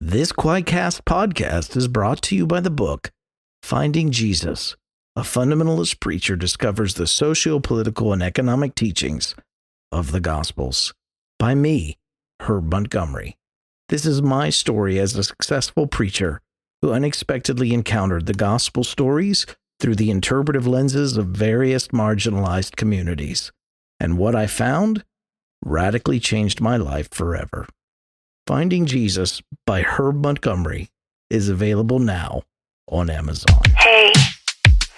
This Quadcast podcast is brought to you by the book Finding Jesus. A fundamentalist preacher discovers the socio-political and economic teachings of the Gospels. By me, Herb Montgomery. This is my story as a successful preacher who unexpectedly encountered the gospel stories through the interpretive lenses of various marginalized communities. And what I found radically changed my life forever. Finding Jesus by Herb Montgomery is available now on Amazon. Hey,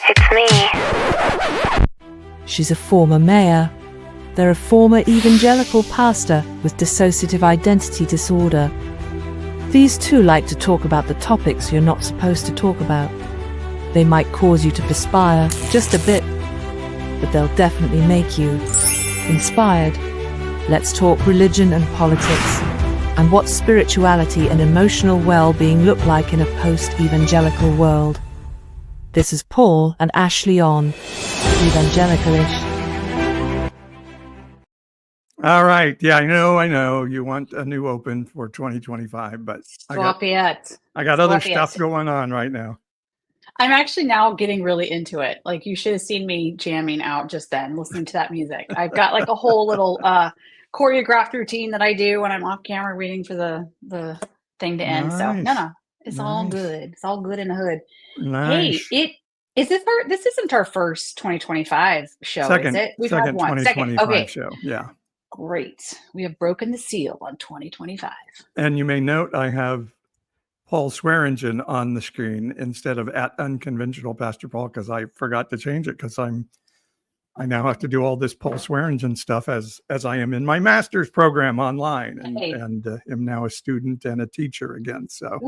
it's me. She's a former mayor. They're a former evangelical pastor with dissociative identity disorder. These two like to talk about the topics you're not supposed to talk about. They might cause you to perspire just a bit, but they'll definitely make you inspired. Let's talk religion and politics, and what spirituality and emotional well-being look like in a post-evangelical world. This is Paul and Ashley on Evangelicalish. All right. Yeah, I know. You want a new open for 2025, but I got other stuff going on right now. I'm actually now getting really into it. Like, you should have seen me jamming out just then, listening to that music. I've got like a whole little choreographed routine that I do when I'm off camera waiting for the thing to end. So no, it's all good. It's all good in the hood. Nice. Hey, this isn't our first 2025 show, Second, is it? We've second had one. 2025 show. Yeah. Great. We have broken the seal on 2025. And you may note I have Paul Swearingen on the screen instead of at Unconventional Pastor Paul, because I forgot to change it because I now have to do all this Paul Swearingen stuff as I am in my master's program online and am now a student and a teacher again. So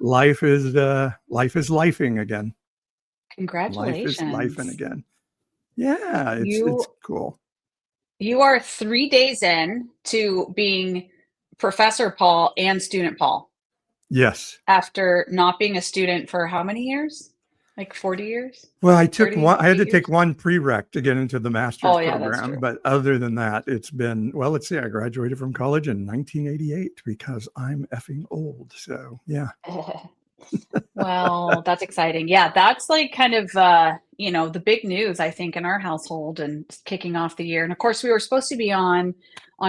life is lifing again. Congratulations. Life is lifing again. Yeah, it's cool. You are 3 days in to being Professor Paul and Student Paul. Yes. After not being a student for how many years? Like 40 years? Well, I had to take one prereq to get into the master's program. That's true. But other than that, it's been, let's see, I graduated from college in 1988 because I'm effing old. So, yeah. Well, that's exciting. Yeah, that's like kind of, the big news, I think, in our household and kicking off the year. And of course, we were supposed to be on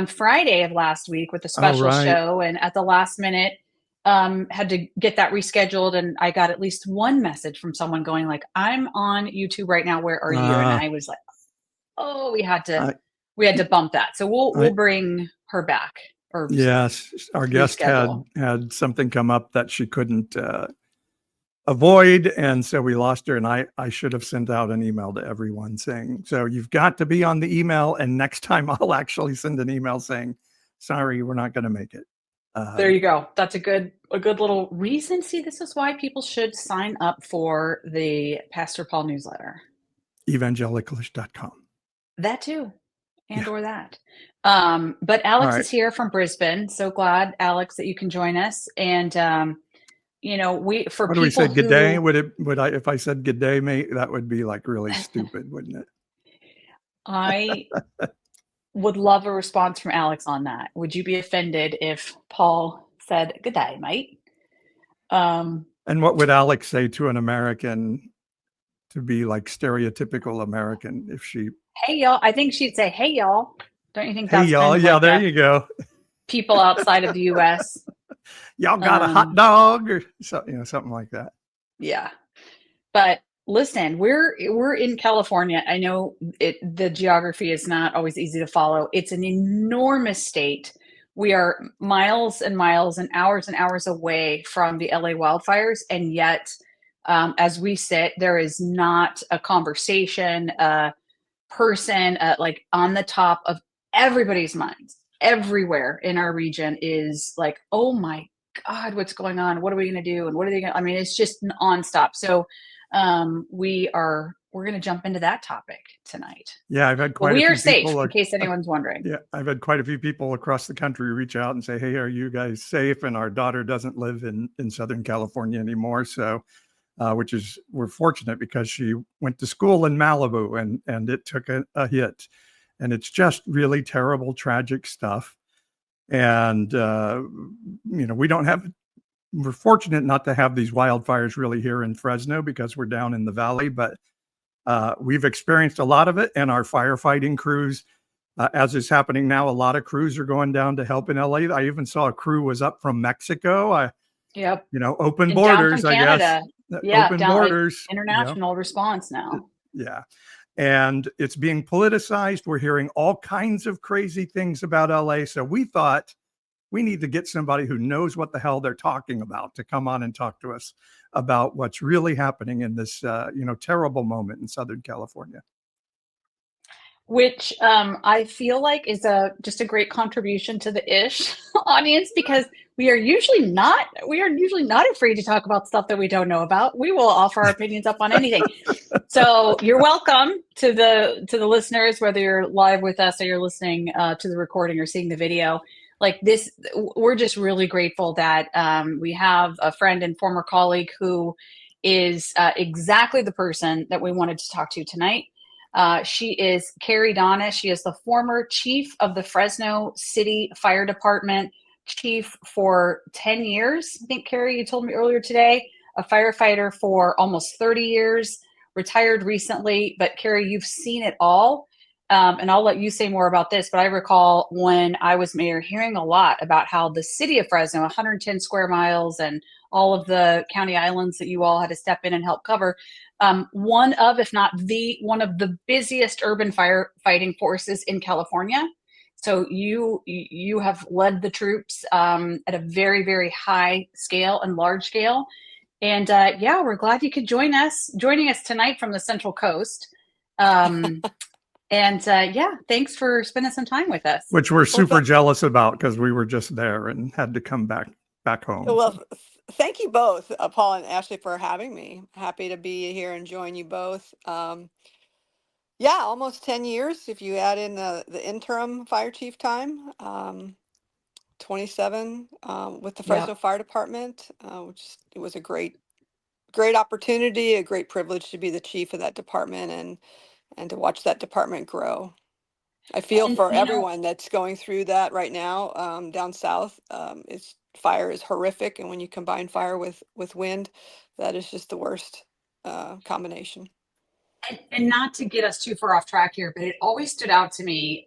Friday of last week with a special show. And at the last minute, had to get that rescheduled, and I got at least one message from someone going like, "I'm on YouTube right now. Where are you?" And I was like, "Oh, we had to bump that." So we'll bring her back. Yes, our guest had something come up that she couldn't avoid, and so we lost her. And I should have sent out an email to everyone saying, "So you've got to be on the email, and next time I'll actually send an email saying, sorry, we're not going to make it." There you go. That's a good little reason. See, this is why people should sign up for the Pastor Paul newsletter. Evangelicalish.com. That too. Or that. But Alex is here from Brisbane. So glad, Alex, that you can join us. And what do we say? Good day? If I said good day, mate, that would be like really stupid, wouldn't it? I would love a response from Alex on that. Would you be offended if Paul said, "Good day, mate"? And what would Alex say to an American to be like stereotypical American if she... Hey, y'all. I think she'd say, "Hey, y'all." Don't you think that's hey, y'all? kind of yeah, like there you go. People outside of the U.S. Y'all got a hot dog or something like that. Yeah. But listen, we're in California. I know the geography is not always easy to follow. It's an enormous state. We are miles and miles and hours away from the LA wildfires. And yet, as we sit, there is not a conversation, a person like on the top of everybody's minds. Everywhere in our region is like, oh my God, what's going on? What are we going to do? And what are they going to, it's just nonstop. So we're going to jump into that topic tonight. Yeah, I've had quite a few people. We are safe, in case anyone's wondering. Yeah, I've had quite a few people across the country reach out and say, "Hey, are you guys safe?" And our daughter doesn't live in Southern California anymore. So, we're fortunate because she went to school in Malibu and it took a hit. And it's just really terrible, tragic stuff. And, we're fortunate not to have these wildfires really here in Fresno because we're down in the valley, but we've experienced a lot of it, and our firefighting crews, as is happening now, a lot of crews are going down to help in LA. I even saw a crew was up from Mexico. Yep. Open And down from borders, I guess. Canada. Yeah, Open down like borders. international response now. Yeah. And it's being politicized. We're hearing all kinds of crazy things about LA. So we thought we need to get somebody who knows what the hell they're talking about to come on and talk to us about what's really happening in this, terrible moment in Southern California. Which I feel like is just a great contribution to the ish audience, because we are usually not afraid to talk about stuff that we don't know about. We will offer our opinions up on anything. So you're welcome to the listeners, whether you're live with us or you're listening to the recording or seeing the video. Like this, we're just really grateful that we have a friend and former colleague who is exactly the person that we wanted to talk to tonight. She is Kerri Donnis. She is the former chief of the Fresno City Fire Department, chief for 10 years. I think, Kerri, you told me earlier today, a firefighter for almost 30 years, retired recently. But Kerri, you've seen it all. And I'll let you say more about this, but I recall when I was mayor hearing a lot about how the city of Fresno, 110 square miles, and all of the county islands that you all had to step in and help cover, one of, if not one of the busiest urban firefighting forces in California. So you have led the troops at a very, very high scale and large scale. And we're glad you could joining us tonight from the Central Coast. And thanks for spending some time with us. Which we're super jealous about because we were just there and had to come back home. Well, thank you both, Paul and Ashley, for having me. Happy to be here and join you both. Almost 10 years if you add in the interim fire chief time. 27 with the Fresno Fire Department, which it was a great opportunity, a great privilege to be the chief of that department and to watch that department grow. I feel for everyone that's going through that right now down south. Fire is horrific, and when you combine fire with wind, that is just the worst combination. And not to get us too far off track here, but it always stood out to me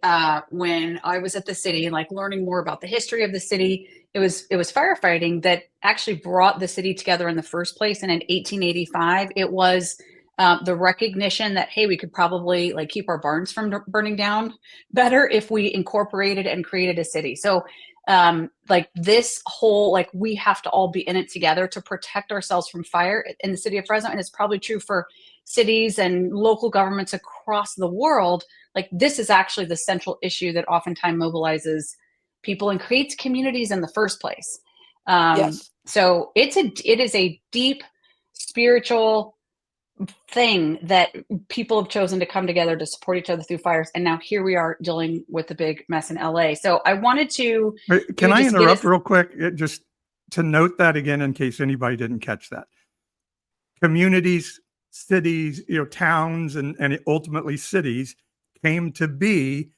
when I was at the city and like learning more about the history of the city. It was firefighting that actually brought the city together in the first place. And in 1885, it was the recognition that, hey, we could probably like keep our barns from burning down better if we incorporated and created a city. So this whole, like, we have to all be in it together to protect ourselves from fire in the city of Fresno. And it's probably true for cities and local governments across the world. Like, this is actually the central issue that oftentimes mobilizes people and creates communities in the first place. Yes. So it is a deep spiritual thing that people have chosen to come together to support each other through fires. And now here we are dealing with the big mess in LA. So I wanted to... Can I interrupt real quick? Just to note that again, in case anybody didn't catch that. Communities, cities, towns, and ultimately cities came to be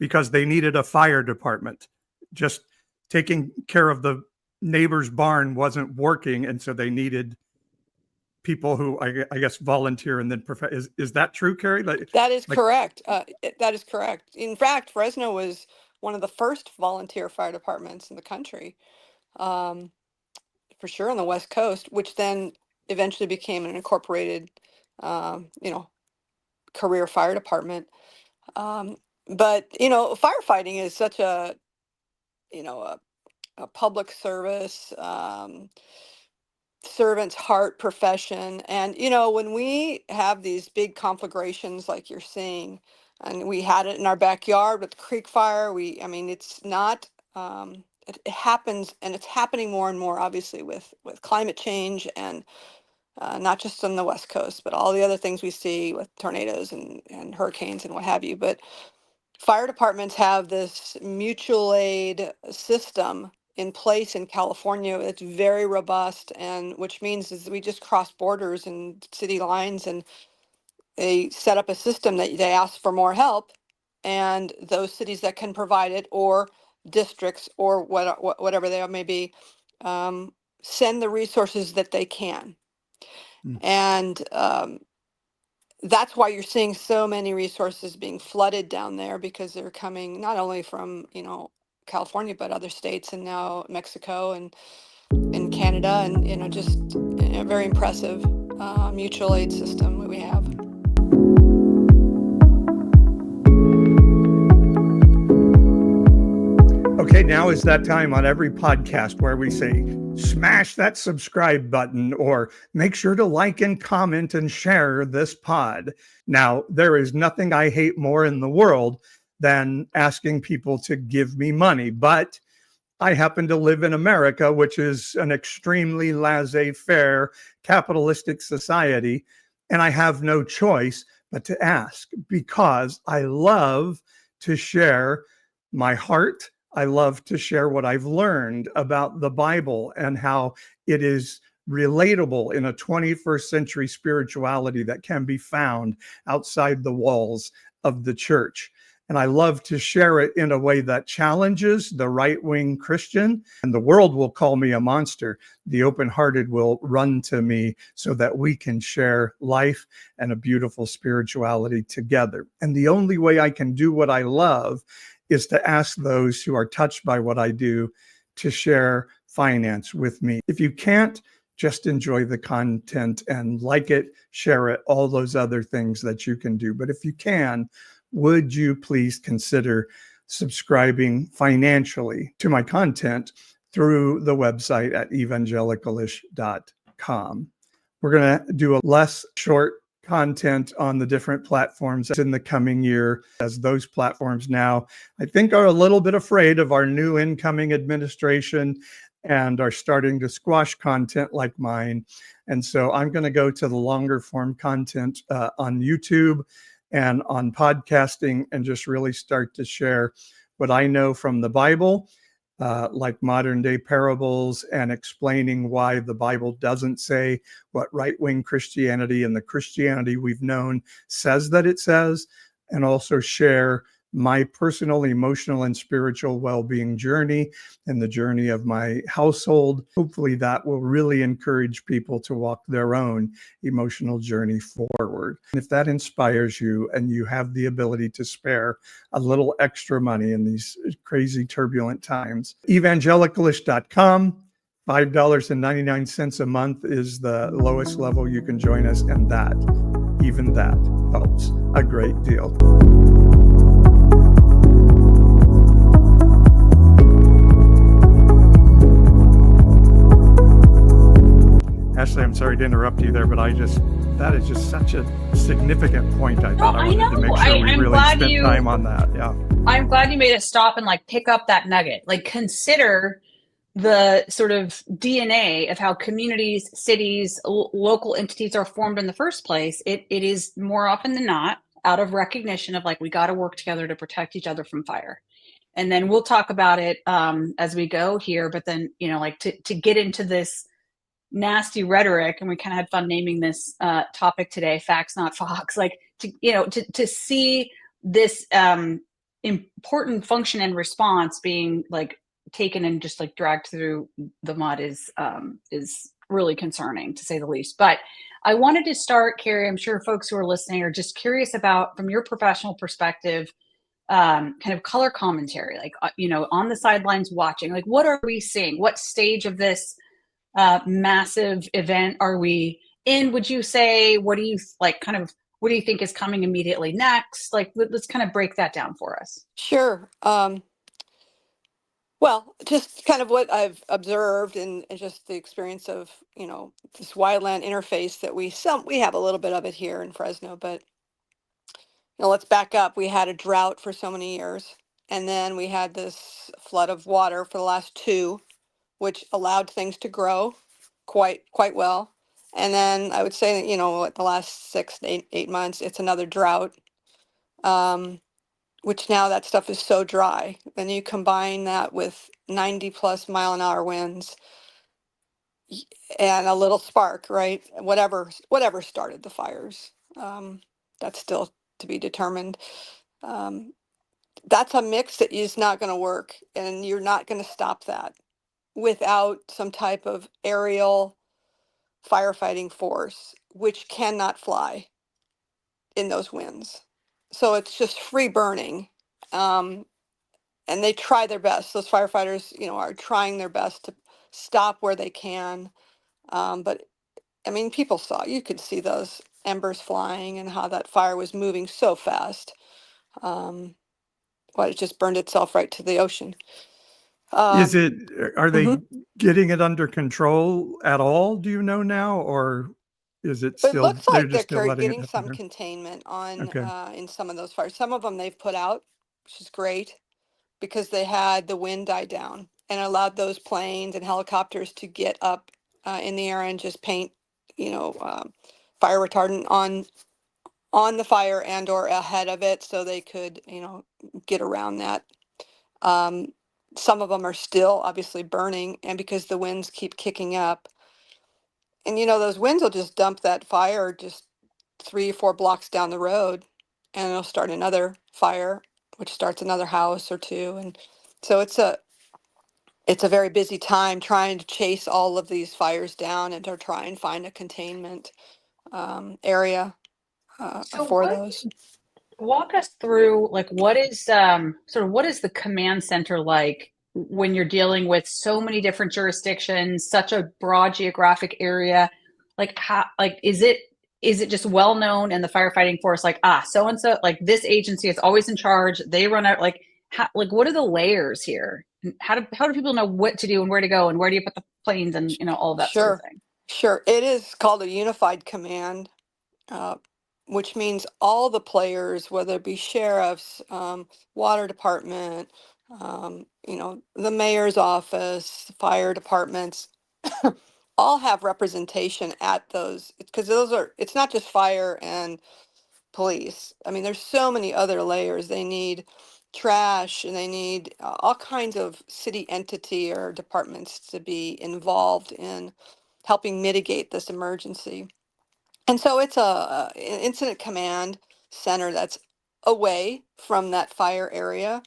because they needed a fire department. Just taking care of the neighbor's barn wasn't working, and so they needed people who I guess volunteer and then is that true, Kerri? That is correct. That is correct. In fact, Fresno was one of the first volunteer fire departments in the country, for sure on the West Coast, which then eventually became an incorporated, career fire department. But firefighting is such a public service, servant's heart profession. And when we have these big conflagrations like you're seeing, and we had it in our backyard with the creek fire, it's not it happens, and it's happening more and more, obviously, with climate change, and not just on the West Coast, but all the other things we see with tornadoes and hurricanes and what have you. But fire departments have this mutual aid system in place in California. It's very robust, and which means is we just cross borders and city lines, and they set up a system that they ask for more help, and those cities that can provide it, or districts or whatever they may be, send the resources that they can. And that's why you're seeing so many resources being flooded down there, because they're coming not only from, California, but other states, and now Mexico and Canada, and, just a very impressive mutual aid system that we have. Okay, now is that time on every podcast where we say, smash that subscribe button, or make sure to like and comment and share this pod. Now, there is nothing I hate more in the world than asking people to give me money, but I happen to live in America, which is an extremely laissez-faire capitalistic society, and I have no choice but to ask, because I love to share my heart. I love to share what I've learned about the Bible and how it is relatable in a 21st century spirituality that can be found outside the walls of the church. And I love to share it in a way that challenges the right-wing Christian. And the world will call me a monster. The open-hearted will run to me so that we can share life and a beautiful spirituality together. And the only way I can do what I love is to ask those who are touched by what I do to share finance with me. If you can't, just enjoy the content and like it, share it, all those other things that you can do. But if you can, would you please consider subscribing financially to my content through the website at evangelicalish.com. We're going to do a less short content on the different platforms in the coming year, as those platforms now, I think, are a little bit afraid of our new incoming administration and are starting to squash content like mine. And so I'm going to go to the longer form content on YouTube and on podcasting, and just really start to share what I know from the Bible, like modern day parables, and explaining why the Bible doesn't say what right-wing Christianity and the Christianity we've known says that it says, and also share my personal emotional and spiritual well-being journey and the journey of my household. Hopefully that will really encourage people to walk their own emotional journey forward. And if that inspires you and you have the ability to spare a little extra money in these crazy turbulent times, evangelicalish.com. $5.99 a month is the lowest level you can join us, and even that helps a great deal. Ashley, I'm sorry to interrupt you there, but that is just such a significant point. I thought I wanted to make sure we really spent time on that. Yeah. I'm glad you made us stop and pick up that nugget. Consider the sort of DNA of how communities, cities, local entities are formed in the first place. It is more often than not out of recognition of we got to work together to protect each other from fire. And then we'll talk about it as we go here. But then, to get into this nasty rhetoric, and we kind of had fun naming this topic today, facts not fox, to see this important function and response being taken and just dragged through the mud is really concerning, to say the least. But I wanted to start, Kerri, I'm sure folks who are listening are just curious about, from your professional perspective, kind of color commentary, on the sidelines watching, what are we seeing? What stage of this massive event are we in, would you say? What do you what do you think is coming immediately next? Let's kind of break that down for us. Sure. Well, just kind of what I've observed, and just the experience of, this wildland interface that we have a little bit of it here in Fresno, but let's back up. We had a drought for so many years, and then we had this flood of water for the last two, which allowed things to grow quite well. And then I would say that, the last 6 to 8 months, it's another drought, which now that stuff is so dry. Then you combine that with 90+ mile an hour winds and a little spark, right? Whatever started the fires, that's still to be determined. that's a mix that is not going to work, and you're not going to stop that without some type of aerial firefighting force, which cannot fly in those winds. So it's just free burning. And they try their best. Those firefighters, are trying their best to stop where they can. But I mean, you could see those embers flying and how that fire was moving so fast. It just burned itself right to the ocean. Are they Mhm. getting it under control at all? Do you know now, or is it It still, looks they're like just still they're letting it getting happen some there? containment on Okay. in some of those fires. Some of them they've put out, which is great because they had the wind die down and allowed those planes and helicopters to get up in the air and just paint, fire retardant on the fire and or ahead of it so they could, get around that. Um, some of them are still obviously burning, and because the winds keep kicking up, and those winds will just dump that fire just 3 or 4 blocks down the road, and it'll start another fire, which starts another house or two, and so it's a very busy time trying to chase all of these fires down and to try and find a containment area So for those. walk us through like what is what is the command center like when you're dealing with so many different jurisdictions, such a broad geographic area? Like how is it just well known in the firefighting force, like so and so, like this agency is always in charge, they run out, like how, like what are the layers here? How do people know what to do and where to go and where do you put the planes and all of that sort of Sure, thing? sure. It is called a unified command, uh, which means all the players, whether it be sheriffs, water department, the mayor's office, fire departments, all have representation at those, because it's not just fire and police. I mean, there's so many other layers. They need trash and they need all kinds of city entity or departments to be involved in helping mitigate this emergency. And so it's an incident command center that's away from that fire area,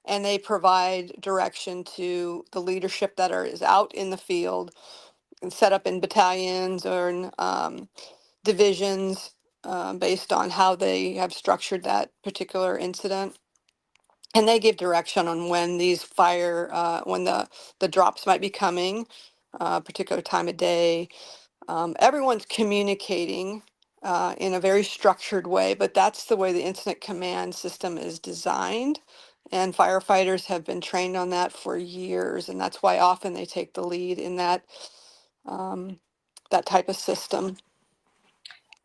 and they provide direction to the leadership is out in the field and set up in battalions or in divisions based on how they have structured that particular incident. And they give direction on when these when the drops might be coming, particular time of day. Everyone's communicating in a very structured way, but that's the way the incident command system is designed. And firefighters have been trained on that for years, and that's why often they take the lead in that type of system.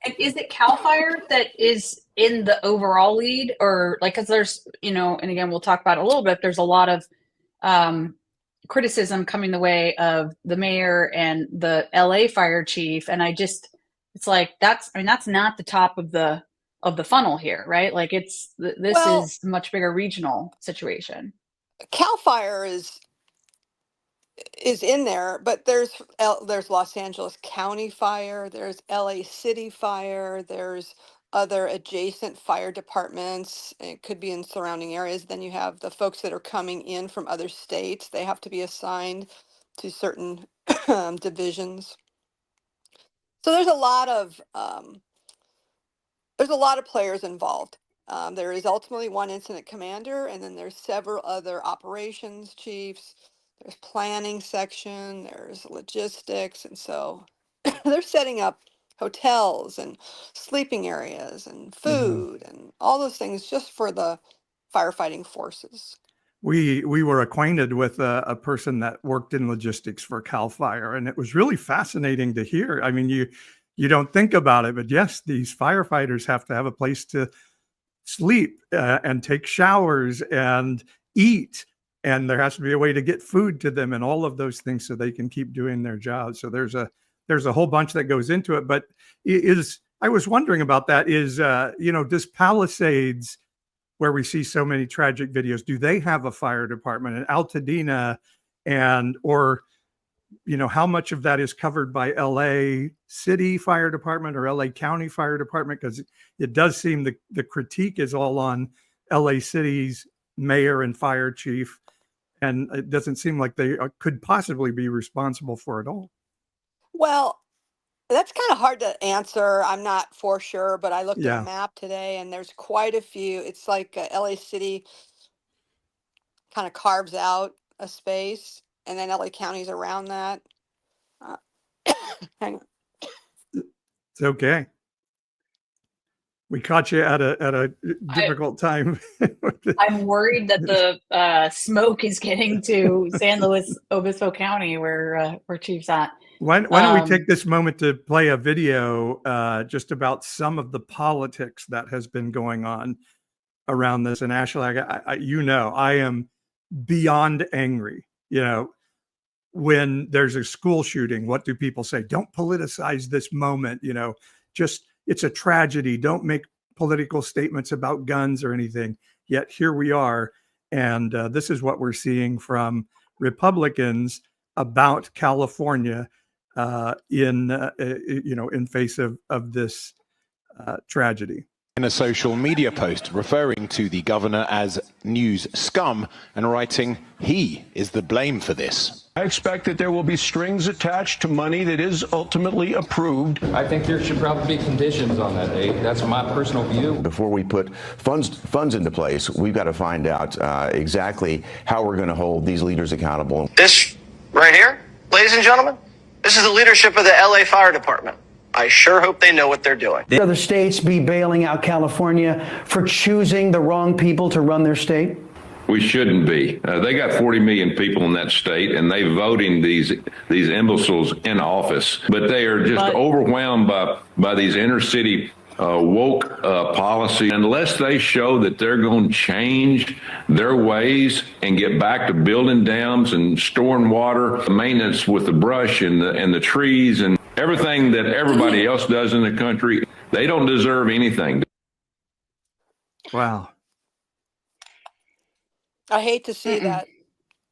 And is it CAL FIRE that is in the overall lead, or like, because there's, and again, we'll talk about it a little bit, there's a lot of um, criticism coming the way of the mayor and the LA fire chief. And it's like, that's not the top of the funnel here, right? Like this Well, is a much bigger regional situation. CAL FIRE is in there, but there's Los Angeles County Fire, there's LA City Fire, there's other adjacent fire departments. It could be in surrounding areas. Then you have the folks that are coming in from other states. They have to be assigned to certain divisions. So there's a lot of players involved. There is ultimately one incident commander, and then there's several other operations chiefs. There's planning section, there's logistics, and so they're setting up hotels and sleeping areas and Mhm. food and all those things just for the firefighting forces. We were acquainted with a person that worked in logistics for CAL FIRE, and it was really fascinating to hear. I mean, you don't think about it, but yes, these firefighters have to have a place to sleep and take showers and eat, and there has to be a way to get food to them and all of those things so they can keep doing their jobs. So there's a whole bunch that goes into it. But I was wondering about that is does Palisades, where we see so many tragic videos, do they have a fire department in Altadena, and or how much of that is covered by LA City Fire Department or LA County Fire Department? Because it does seem the critique is all on LA City's mayor and fire chief, and it doesn't seem like they could possibly be responsible for it all. Well, that's kind of hard to answer. I'm not for sure, but I looked at a Yeah. map today and there's quite a few. It's like LA City kind of carves out a space, and then LA County's around that. Uh, hang on. It's okay. We caught you at a difficult time. I'm worried that the smoke is getting to San Luis Obispo County, where Chief's at. Why don't we take this moment to play a video just about some of the politics that has been going on around this? And Ashley, I am beyond angry. When there's a school shooting, what do people say? Don't politicize this moment. Just it's a tragedy. Don't make political statements about guns or anything. Yet here we are, and this is what we're seeing from Republicans about California in face of this tragedy. In a social media post referring to the governor as news scum and writing he is the blame for this. I expect that there will be strings attached to money that is ultimately approved. I think there should probably be conditions on that, Dave. That's my personal view. Before we put funds into place, we've got to find out exactly how we're going to hold these leaders accountable. This right here, ladies and gentlemen, this is the leadership of the LA Fire Department. I sure hope they know what they're doing. Other states be bailing out California for choosing the wrong people to run their state? We shouldn't be. They got 40 million people in that state, and they voting these imbeciles in office. But they are just overwhelmed by these inner city woke policy. Unless they show that they're going to change their ways and get back to building dams and storing water, maintenance with the brush and the trees and everything that everybody else does in the country, they don't deserve anything. Wow. I hate to see that.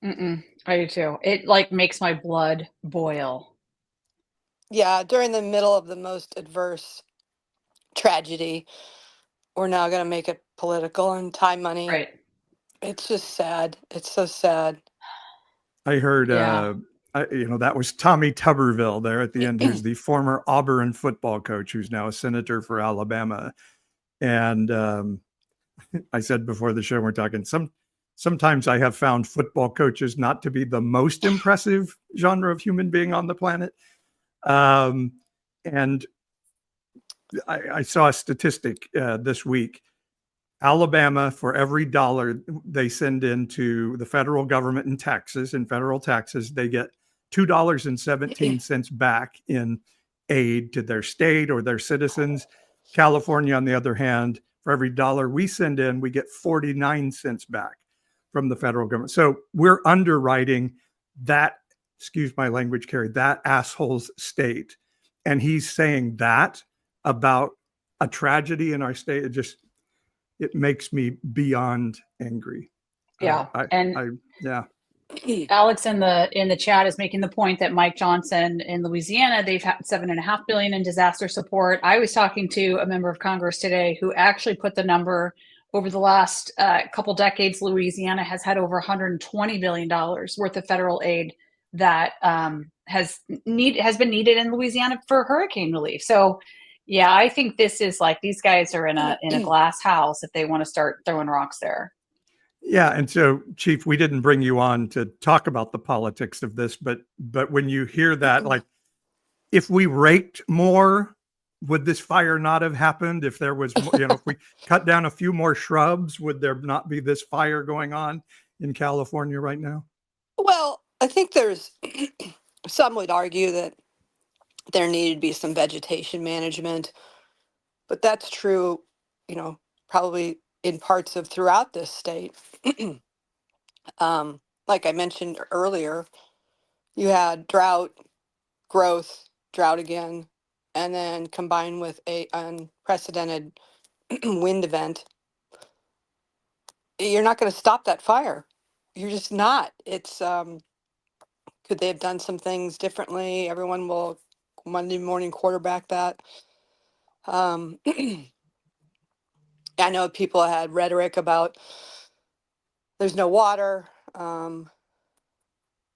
I do too. It makes my blood boil. Yeah, during the middle of the most adverse tragedy, we're now going to make it political and tie money. Right. It's just sad. It's so sad. I heard, that was Tommy Tuberville there at the end, who's the former Auburn football coach, who's now a senator for Alabama. And I said before the show, we're talking sometimes I have found football coaches not to be the most impressive genre of human being on the planet. And I saw a statistic this week. Alabama, for every dollar they send into the federal government in federal taxes, they get $2.17 back in aid to their state or their citizens. California, on the other hand, for every dollar we send in, we get 49 cents back from the federal government. So we're underwriting that, excuse my language, Kerri, that asshole's state. And he's saying that about a tragedy in our state. It makes me beyond angry. Yeah. Yeah. Alex in the chat is making the point that Mike Johnson in Louisiana, they've had $7.5 billion in disaster support. I was talking to a member of Congress today who actually put the number over the last couple decades. Louisiana has had over $120 billion worth of federal aid that has been needed in Louisiana for hurricane relief. So yeah, I think this is these guys are in a glass house if they want to start throwing rocks there. Yeah, and so, Chief, we didn't bring you on to talk about the politics of this, but when you hear that, if we raked more, would this fire not have happened? If there was, if we cut down a few more shrubs, would there not be this fire going on in California right now? Well, I think there's some would argue that there needed to be some vegetation management, but that's true, probably in parts of throughout this state. Like I mentioned earlier, you had drought, growth, drought again, and then combined with a unprecedented wind event. You're not going to stop that fire. You're just not. It's could they have done some things differently? Everyone will Monday morning quarterback that. I know people had rhetoric about there's no water.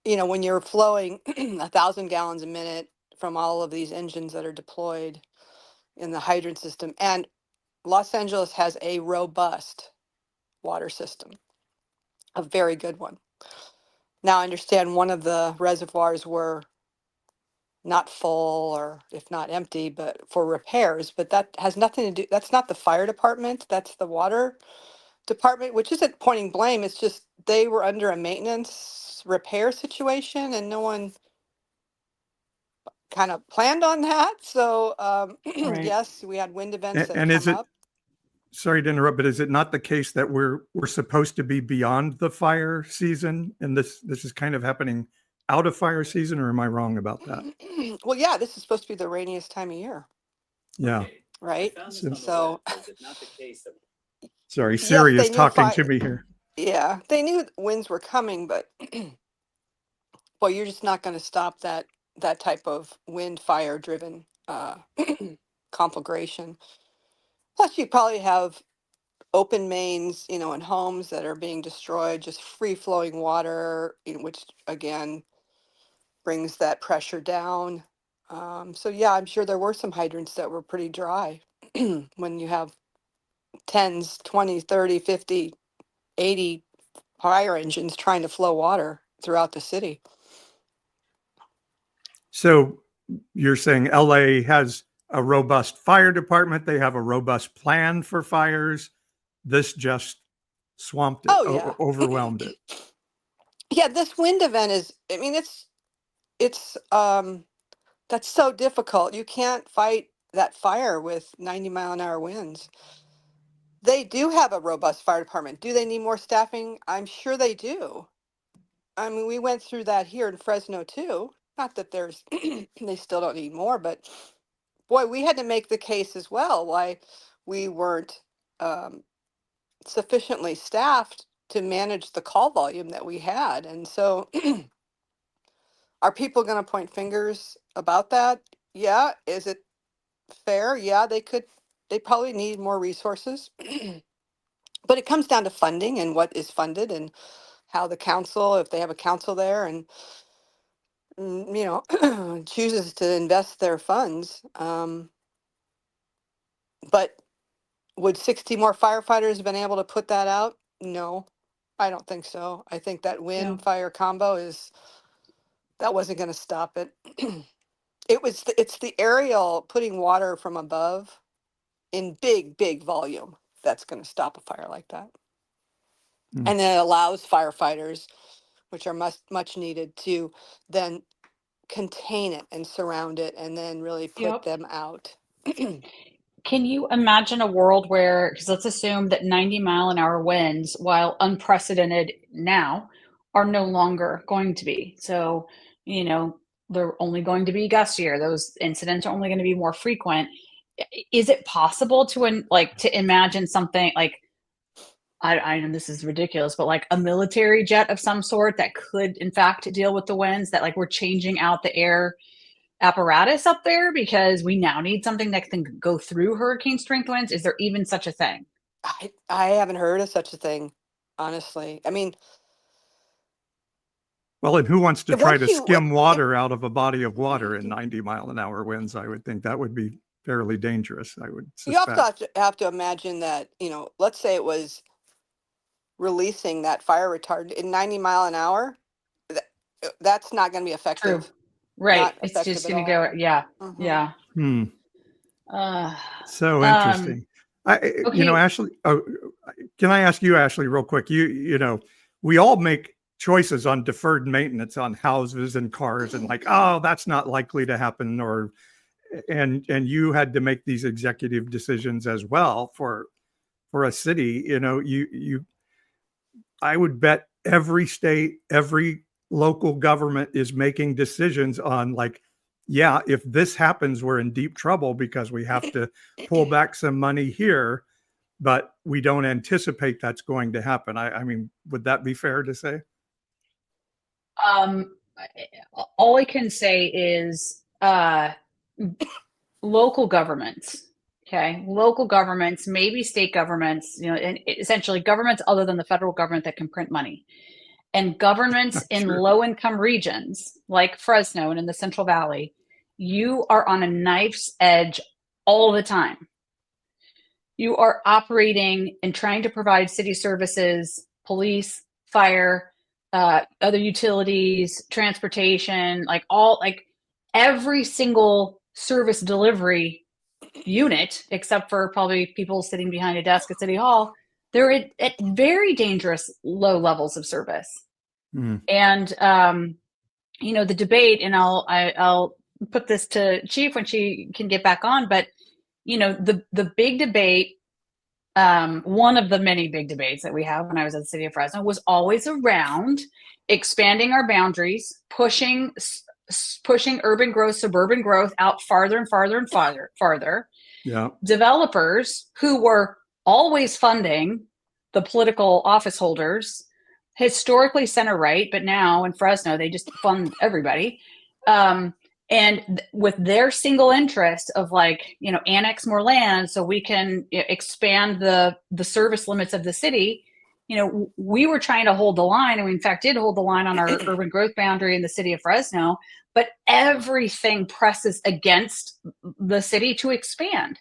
When you're flowing 1,000 gallons a minute from all of these engines that are deployed in the hydrant system, and Los Angeles has a robust water system, a very good one. Now I understand one of the reservoirs were not full, or if not empty, but for repairs, but that has nothing to do, that's not the fire department, that's the water department, which isn't pointing blame. It's just they were under a maintenance repair situation and no one kind of planned on that. So Right. yes, we had wind events that And is come it, up. sorry to interrupt, but is it not the case that we're supposed to be beyond the fire season, and this is kind of happening out of fire season, or am I wrong about that? Well, yeah, this is supposed to be the rainiest time of year, Yeah. right? So Sorry, yes, Siri they is knew talking to me here. Yeah, they knew winds were coming, but well, you're just not going to stop that type of wind fire driven conflagration. Plus, you probably have open mains, in homes that are being destroyed, just free flowing water, which again brings that pressure down. So yeah, I'm sure there were some hydrants that were pretty dry when you have 10s, 20s, 30, 50, 80 fire engines trying to flow water throughout the city. So you're saying LA has a robust fire department, they have a robust plan for fires. This just swamped it, Oh yeah. overwhelmed it. Yeah, this wind event is, I mean, it's that's so difficult. You can't fight that fire with 90-mile-an-hour winds. They do have a robust fire department. Do they need more staffing? I'm sure they do. I mean, we went through that here in Fresno too. Not that there's they still don't need more, but boy, we had to make the case as well why we weren't sufficiently staffed to manage the call volume that we had. And so are people going to point fingers about that? Yeah. Is it fair? Yeah, they probably need more resources. But it comes down to funding and what is funded and how the council, if they have a council there and, chooses to invest their funds. But would 60 more firefighters have been able to put that out? No, I don't think so. I think that wind fire combo that wasn't going to stop it. It's the aerial putting water from above in big volume that's going to stop a fire like that. And then it allows firefighters, which are much needed, to then contain it and surround it and then really put them out. Can you imagine a world where, because let's assume that 90-mile-an-hour winds, while unprecedented now, are no longer going to be. So, they're only going to be gustier. Those incidents are only going to be more frequent. Is it possible to imagine something like, I know this is ridiculous, but like a military jet of some sort that could in fact deal with the winds, that like we're changing out the air apparatus up there because we now need something that can go through hurricane strength winds? Is there even such a thing? I haven't heard of such a thing, honestly. I mean, well, and who wants to try to skim if water out of a body of water in 90-mile-an-hour winds? I would think that would be fairly dangerous, I would you suspect. also have to imagine that, let's say it was releasing that fire retardant in 90 mile an hour, that's not going to be effective. True. Right. Not It's effective just at going to all. go. Yeah. Mhm. Yeah. So interesting. Okay. Ashley, can I ask you, Ashley, real quick? We all make choices on deferred maintenance on houses and cars, and like, oh, that's not likely to happen, and you had to make these executive decisions as well for a city. I would bet every state, every local government is making decisions on like, yeah, if this happens, we're in deep trouble because we have to pull back some money here, but we don't anticipate that's going to happen. I mean, would that be fair to say? All I can say is local governments Okay, local governments, maybe state governments, and essentially governments other than the federal government that can print money. And governments in low-income regions like Fresno and in the Central Valley, you are on a knife's edge all the time. You are operating and trying to provide city services, police, fire, other utilities, transportation, like every single service delivery unit, except for probably people sitting behind a desk at City Hall, they're at very dangerous low levels of service. And the debate, and I'll put this to Chief when she can get back on, but the big debate, one of the many big debates that we have when I was at the City of Fresno was always around expanding our boundaries, pushing urban growth, suburban growth out farther and farther and farther. Yeah. Developers who were always funding the political office holders, historically center right, but now in Fresno, they just fund everybody. And with their single interest of annex more land so we can expand the service limits of the city, we were trying to hold the line, and we in fact did hold the line on our urban growth boundary in the city of Fresno, but everything presses against the city to expand.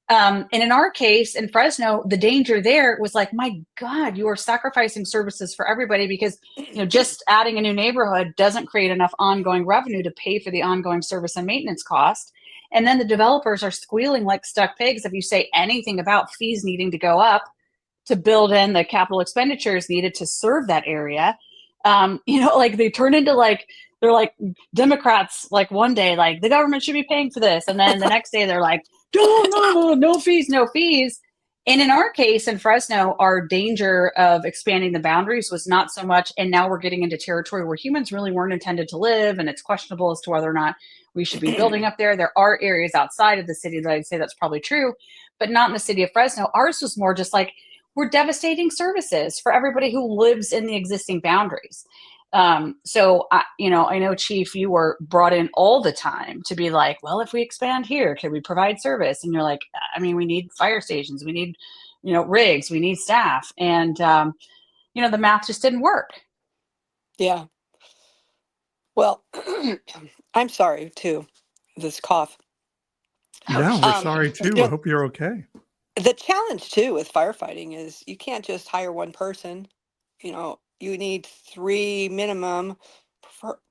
And in our case, in Fresno, the danger there was my God, you are sacrificing services for everybody because, just adding a new neighborhood doesn't create enough ongoing revenue to pay for the ongoing service and maintenance cost. And then the developers are squealing like stuck pigs if you say anything about fees needing to go up to build in the capital expenditures needed to serve that area. They turn into they're Democrats, one day, the government should be paying for this. And then the next day they're like, no fees, no fees. And in our case, in Fresno, our danger of expanding the boundaries was not so much, and now we're getting into territory where humans really weren't intended to live, and it's questionable as to whether or not we should be building up there. There are areas outside of the city that I'd say that's probably true, but not in the city of Fresno. Ours was more just we're devastating services for everybody who lives in the existing boundaries. So I know, Chief, you were brought in all the time to be well, if we expand here, can we provide service? And you're we need fire stations, we need, rigs, we need staff. And, the math just didn't work. Yeah. Well, I'm sorry too, this cough. Yeah, we're sorry too. I hope you're okay. The challenge too with firefighting is you can't just hire one person. You need 3 minimum,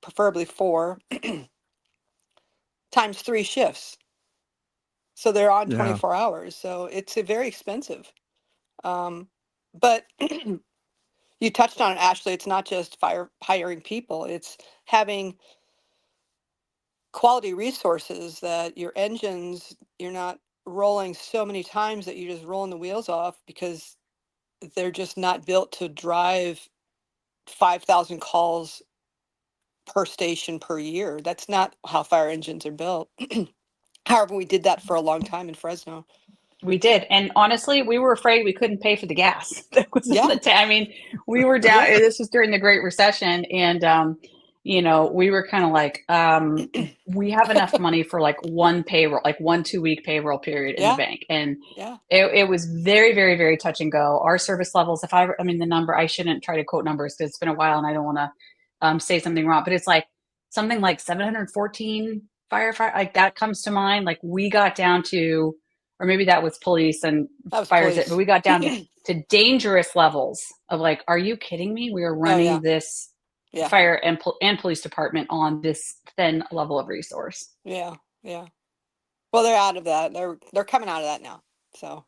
preferably 4, times 3 shifts. So they're on 24 hours. So it's very expensive. But you touched on it, Ashley. It's not just hiring people. It's having quality resources that your engines, you're not rolling so many times that you're just rolling the wheels off because they're just not built to drive 5,000 calls per station per year. That's not how fire engines are built. However, we did that for a long time in Fresno. We did. And honestly, we were afraid we couldn't pay for the gas. That was we were down. This was during the Great Recession. And, we were kind of we have enough money for one payroll, 1 2-week payroll period in the bank. And it was very, very, very touch and go. Our service levels, the number, I shouldn't try to quote numbers because it's been a while and I don't want to say something wrong, but it's something like 714 firefighter, that comes to mind. We got down to, or maybe that was police and fires, but we got down to dangerous levels of are you kidding me? We are running this fire and police department on this thin level of resource. Yeah. Well, they're out of that. They're coming out of that now. So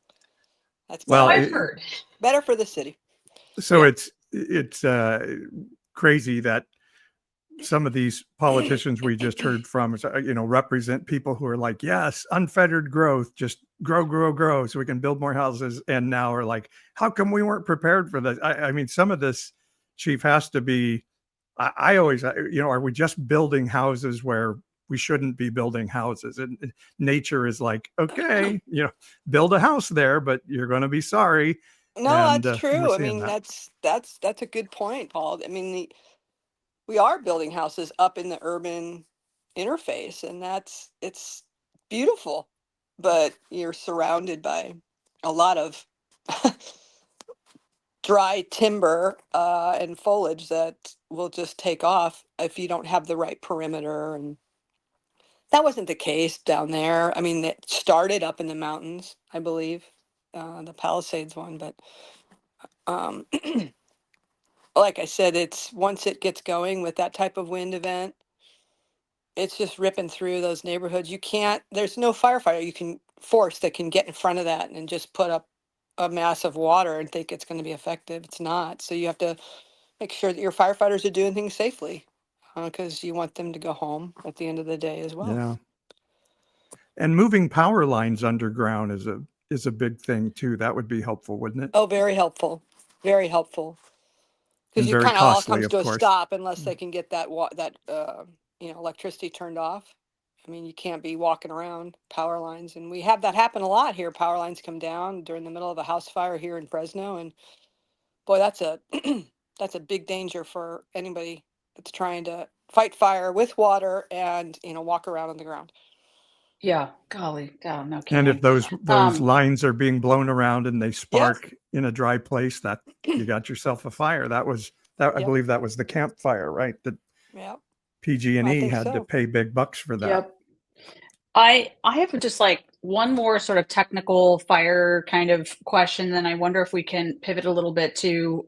that's I've heard. Better for the city. So it's crazy that some of these politicians we just heard from, represent people who are yes, unfettered growth, just grow so we can build more houses. And now are how come we weren't prepared for this? Some of this, Chief, has to be, I always, are we just building houses where we shouldn't be building houses? And nature is okay, build a house there, but you're going to be sorry. No, that's true. That's a good point, Paul. We are building houses up in the urban interface, and it's beautiful. but you're surrounded by a lot of dry timber and foliage that will just take off if you don't have the right perimeter. And that wasn't the case down there. I mean, it started up in the mountains, I believe, the Palisades one. But um, like I said, it's once it gets going with that type of wind event, it's just ripping through those neighborhoods. You can't, there's no firefighter you can force that can get in front of that and just put up a mass of water and think it's going to be effective. It's not. So you have to make sure that your firefighters are doing things safely because you want them to go home at the end of the day as well. Yeah. And moving power lines underground is a big thing too. That would be helpful, wouldn't it? Oh, very helpful. Very helpful. Because And you very kind of all costly, comes of to a course. stop unless they can get that electricity turned off. I mean, you can't be walking around power lines, and we have that happen a lot here. Power lines come down during the middle of a house fire here in Fresno, and boy, that's a that's a big danger for anybody that's trying to fight fire with water and walk around on the ground. Yeah, golly, no And kidding. if those lines are being blown around and they spark in a dry place, that you got yourself a fire. I believe that was the campfire, right? That PG&E had to pay big bucks for that. Yep. I have just like one more sort of technical fire kind of question, then I wonder if we can pivot a little bit to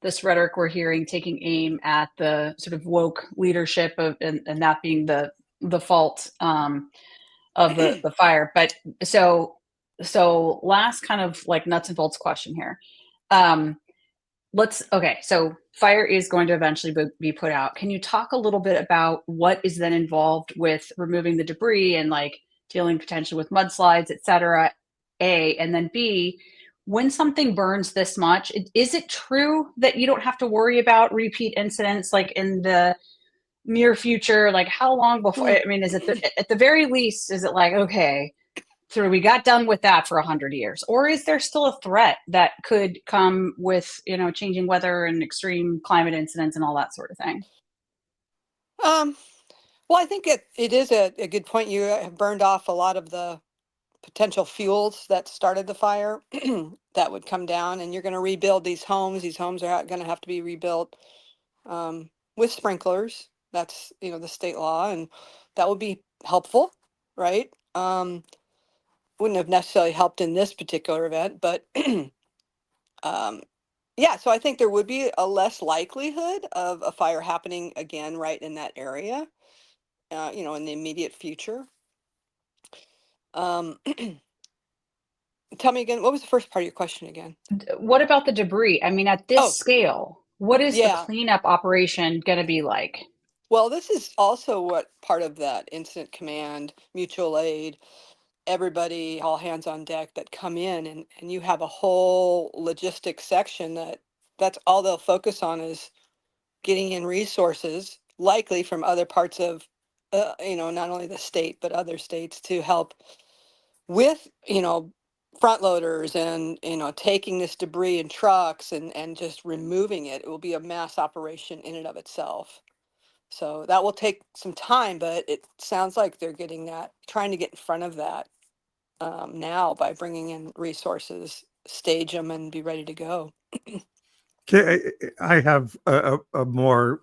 this rhetoric we're hearing taking aim at the sort of woke leadership of and that being the fault of the fire. But so last kind of like nuts and bolts question here. So fire is going to eventually be put out. Can you talk a little bit about what is then involved with removing the debris and like dealing potentially with mudslides, et cetera, A, and then B, when something burns this much, is it true that you don't have to worry about repeat incidents like in the near future? Like how long before, I mean, is it at the very least, is it like, okay, so we got done with that for 100 years, or is there still a threat that could come with changing weather and extreme climate incidents and all that sort of thing? Well, I think it is a good point. You have burned off a lot of the potential fuels that started the fire that would come down, and you're going to rebuild these homes. These homes are going to have to be rebuilt with sprinklers. That's the state law, and that would be helpful, right? Wouldn't have necessarily helped in this particular event, but yeah, so I think there would be a less likelihood of a fire happening again right in that area, in the immediate future. Tell me again, what was the first part of your question again? What about the debris? I mean, at this scale, what is the cleanup operation going to be like? Well, this is also what part of that incident command, mutual aid, everybody, all hands on deck that come in, and you have a whole logistics section that's all they'll focus on is getting in resources, likely from other parts of, not only the state, but other states to help with, front loaders and, taking this debris in trucks and just removing it. It will be a mass operation in and of itself. So that will take some time, but it sounds like they're trying to get in front of that now by bringing in resources, stage them, and be ready to go. Okay, I have a more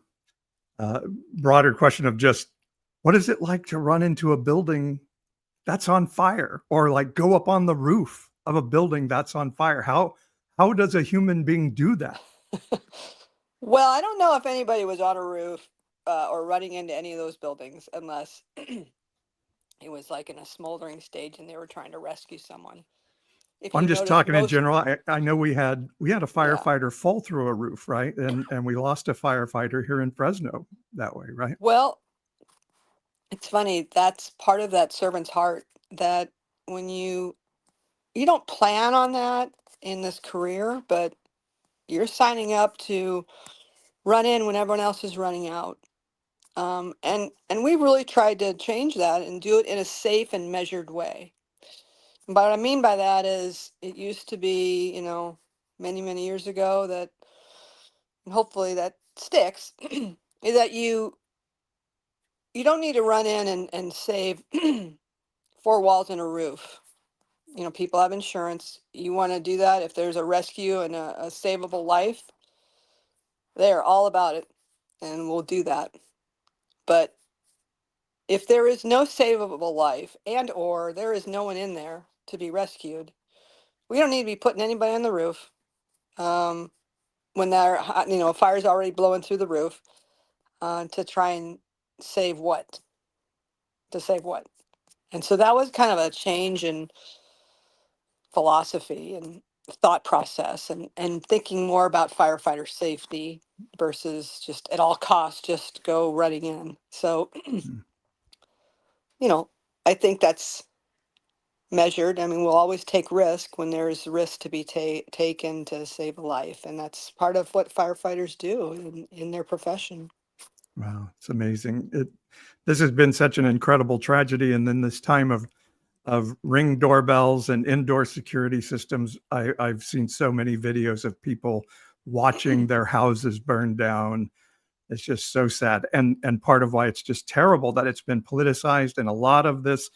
broader question of just what is it like to run into a building that's on fire, or like go up on the roof of a building that's on fire? How does a human being do that? Well, I don't know if anybody was on a roof or running into any of those buildings unless it was like in a smoldering stage and they were trying to rescue someone. I'm just talking in general. I know we had a firefighter fall through a roof, right? And we lost a firefighter here in Fresno that way, right? Well, it's funny. That's part of that servant's heart, that when you don't plan on that in this career, but you're signing up to run in when everyone else is running out. And we really tried to change that and do it in a safe and measured way. But what I mean by that is it used to be, many, many years ago that, and hopefully that sticks, is that you don't need to run in and save four walls and a roof. You know, people have insurance. You want to do that. If there's a rescue and a savable life, they're all about it, and we'll do that. But if there is no savable life and or there is no one in there to be rescued, we don't need to be putting anybody on the roof when a fire's already blowing through the roof to try and save what? To save what? And so that was kind of a change in philosophy and thought process and thinking more about firefighter safety versus just at all costs just go running in. So, I think that's measured. I mean, we'll always take risk when there's risk to be taken to save a life. And that's part of what firefighters do in their profession. Wow, it's amazing. This has been such an incredible tragedy. And then this time of Ring doorbells and indoor security systems, I've seen so many videos of people watching their houses burn down. It's just so sad. And part of why it's just terrible that it's been politicized, and a lot of this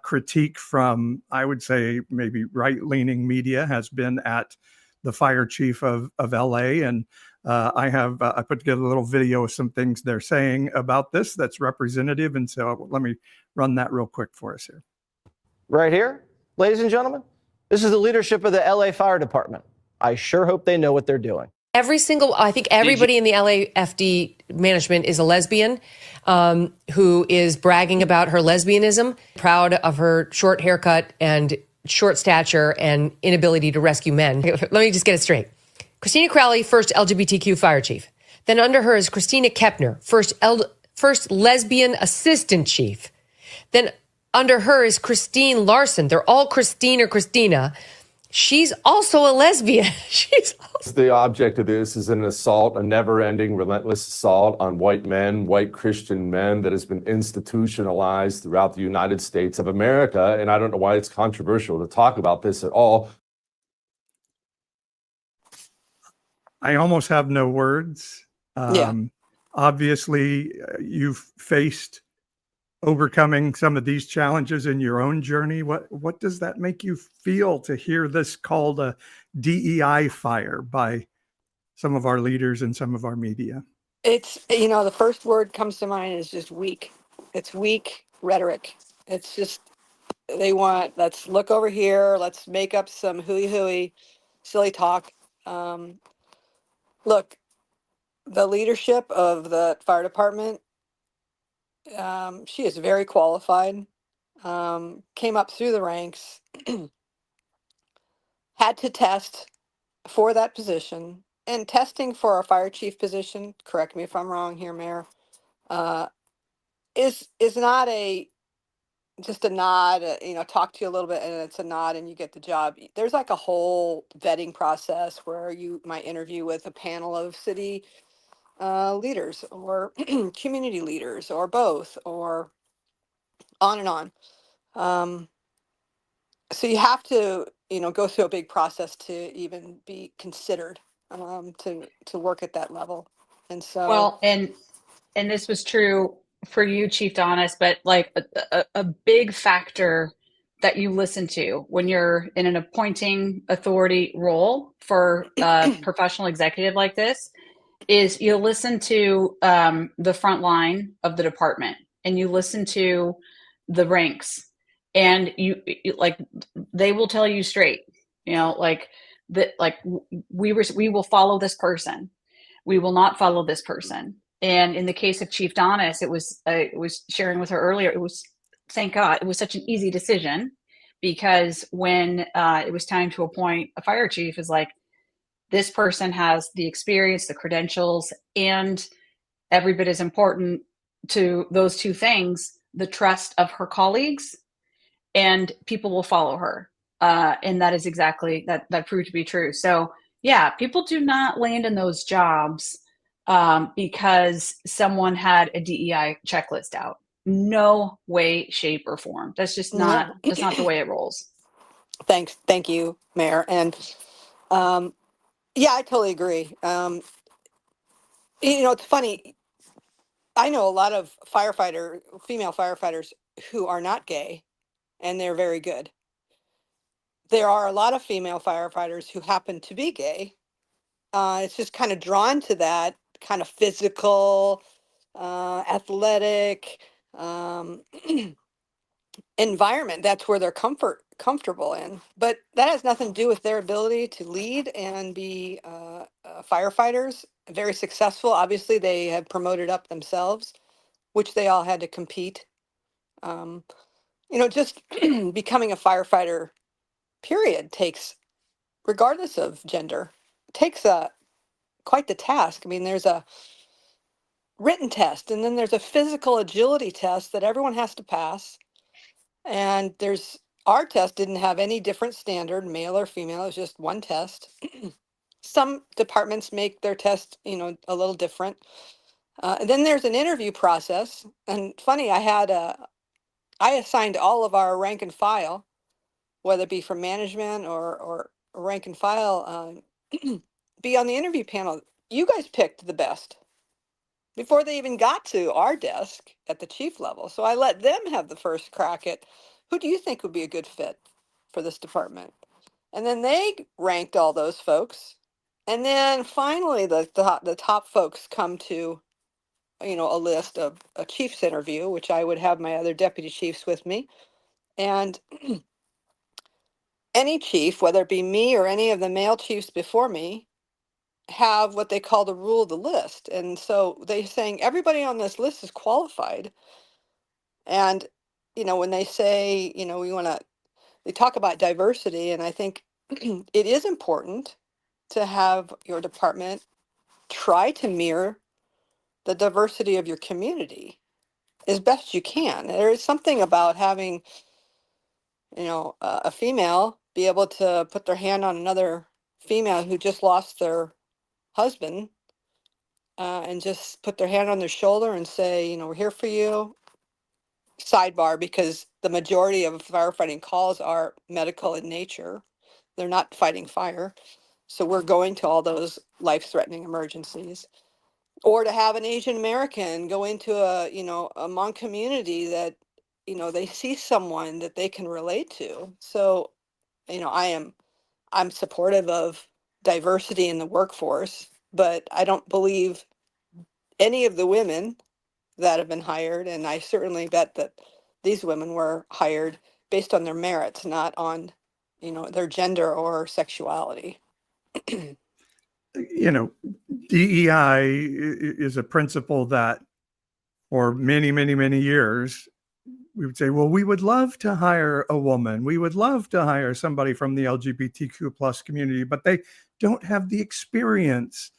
critique from, I would say, maybe right-leaning media has been at the fire chief of LA. And I put together a little video of some things they're saying about this that's representative. And so let me run that real quick for us here. Right here, ladies and gentlemen, this is the leadership of the LA Fire Department. I sure hope they know what they're doing. I think everybody in the LAFD management is a lesbian who is bragging about her lesbianism, proud of her short haircut and short stature and inability to rescue men. Let me just get it straight. Christina Crowley, first LGBTQ fire chief. Then under her is Christina Kepner, first lesbian assistant chief. Then under her is Christine Larson. They're all Christine or Christina. She's also a lesbian. The object of this is an assault, a never-ending, relentless assault on white men, white Christian men that has been institutionalized throughout the United States of America. And I don't know why it's controversial to talk about this at all. I almost have no words. Obviously, you've faced overcoming some of these challenges in your own journey. What does that make you feel to hear this called a DEI fire by some of our leaders and some of our media? It's, the first word comes to mind is just weak. It's weak rhetoric. It's just, let's look over here. Let's make up some hooey, silly talk. Look, the leadership of the fire department, she is very qualified, came up through the ranks, had to test for that position, and testing for a fire chief position, correct me if I'm wrong here, Mayor, is not just a nod, talk to you a little bit and it's a nod and you get the job. There's like a whole vetting process where you might interview with a panel of city leaders or community leaders or both, or on and on. So you have to, go through a big process to even be considered to work at that level. And so, well, and this was true for you, Chief Donnis, but like a big factor that you listen to when you're in an appointing authority role for a professional executive like this is you listen to the front line of the department, and you listen to the ranks, and you like they will tell you straight, like that, like we will follow this person, we will not follow this person. And in the case of Chief Donnis, it was sharing with her earlier, it was, thank God, it was such an easy decision, because when it was time to appoint a fire chief, is like, this person has the experience, the credentials, and every bit as important to those two things, the trust of her colleagues, and people will follow her. And that is exactly, that proved to be true. So yeah, people do not land in those jobs because someone had a DEI checklist out. No way, shape, or form. That's just not, that's not the way it rolls. Thank you, Mayor. And yeah, I totally agree. It's funny. I know a lot of female firefighters who are not gay, and they're very good. There are a lot of female firefighters who happen to be gay. It's just kind of drawn to that kind of physical, athletic environment. That's where they're comfortable in. But that has nothing to do with their ability to lead and be firefighters. Very successful. Obviously, they have promoted up themselves, which they all had to compete. Just becoming a firefighter, period, takes, regardless of gender, takes quite the task. I mean, there's a written test, and then there's a physical agility test that everyone has to pass. And our test didn't have any different standard, male or female. It was just one test. Some departments make their test, a little different. And then there's an interview process. And funny, I assigned all of our rank and file, whether it be from management or rank and file, be on the interview panel. You guys picked the best before they even got to our desk at the chief level. So I let them have the first crack at, who do you think would be a good fit for this department? And then they ranked all those folks. And then finally the top folks come to, a list of a chief's interview, which I would have my other deputy chiefs with me. And any chief, whether it be me or any of the male chiefs before me, have what they call the rule of the list. And so they're saying everybody on this list is qualified. And, when they say, they talk about diversity, and I think it is important to have your department try to mirror the diversity of your community as best you can. There is something about having, a female be able to put their hand on another female who just lost their husband, and just put their hand on their shoulder and say, we're here for you. Sidebar, because the majority of firefighting calls are medical in nature. They're not fighting fire. So we're going to all those life-threatening emergencies. Or to have an Asian American go into a Hmong community that, they see someone that they can relate to. So, I'm supportive of diversity in the workforce, but I don't believe any of the women that have been hired, and I certainly bet that these women were hired based on their merits, not on, their gender or sexuality. DEI is a principle that for many, many, many years, we would say, well, we would love to hire a woman. We would love to hire somebody from the LGBTQ plus community, but they don't have the experience.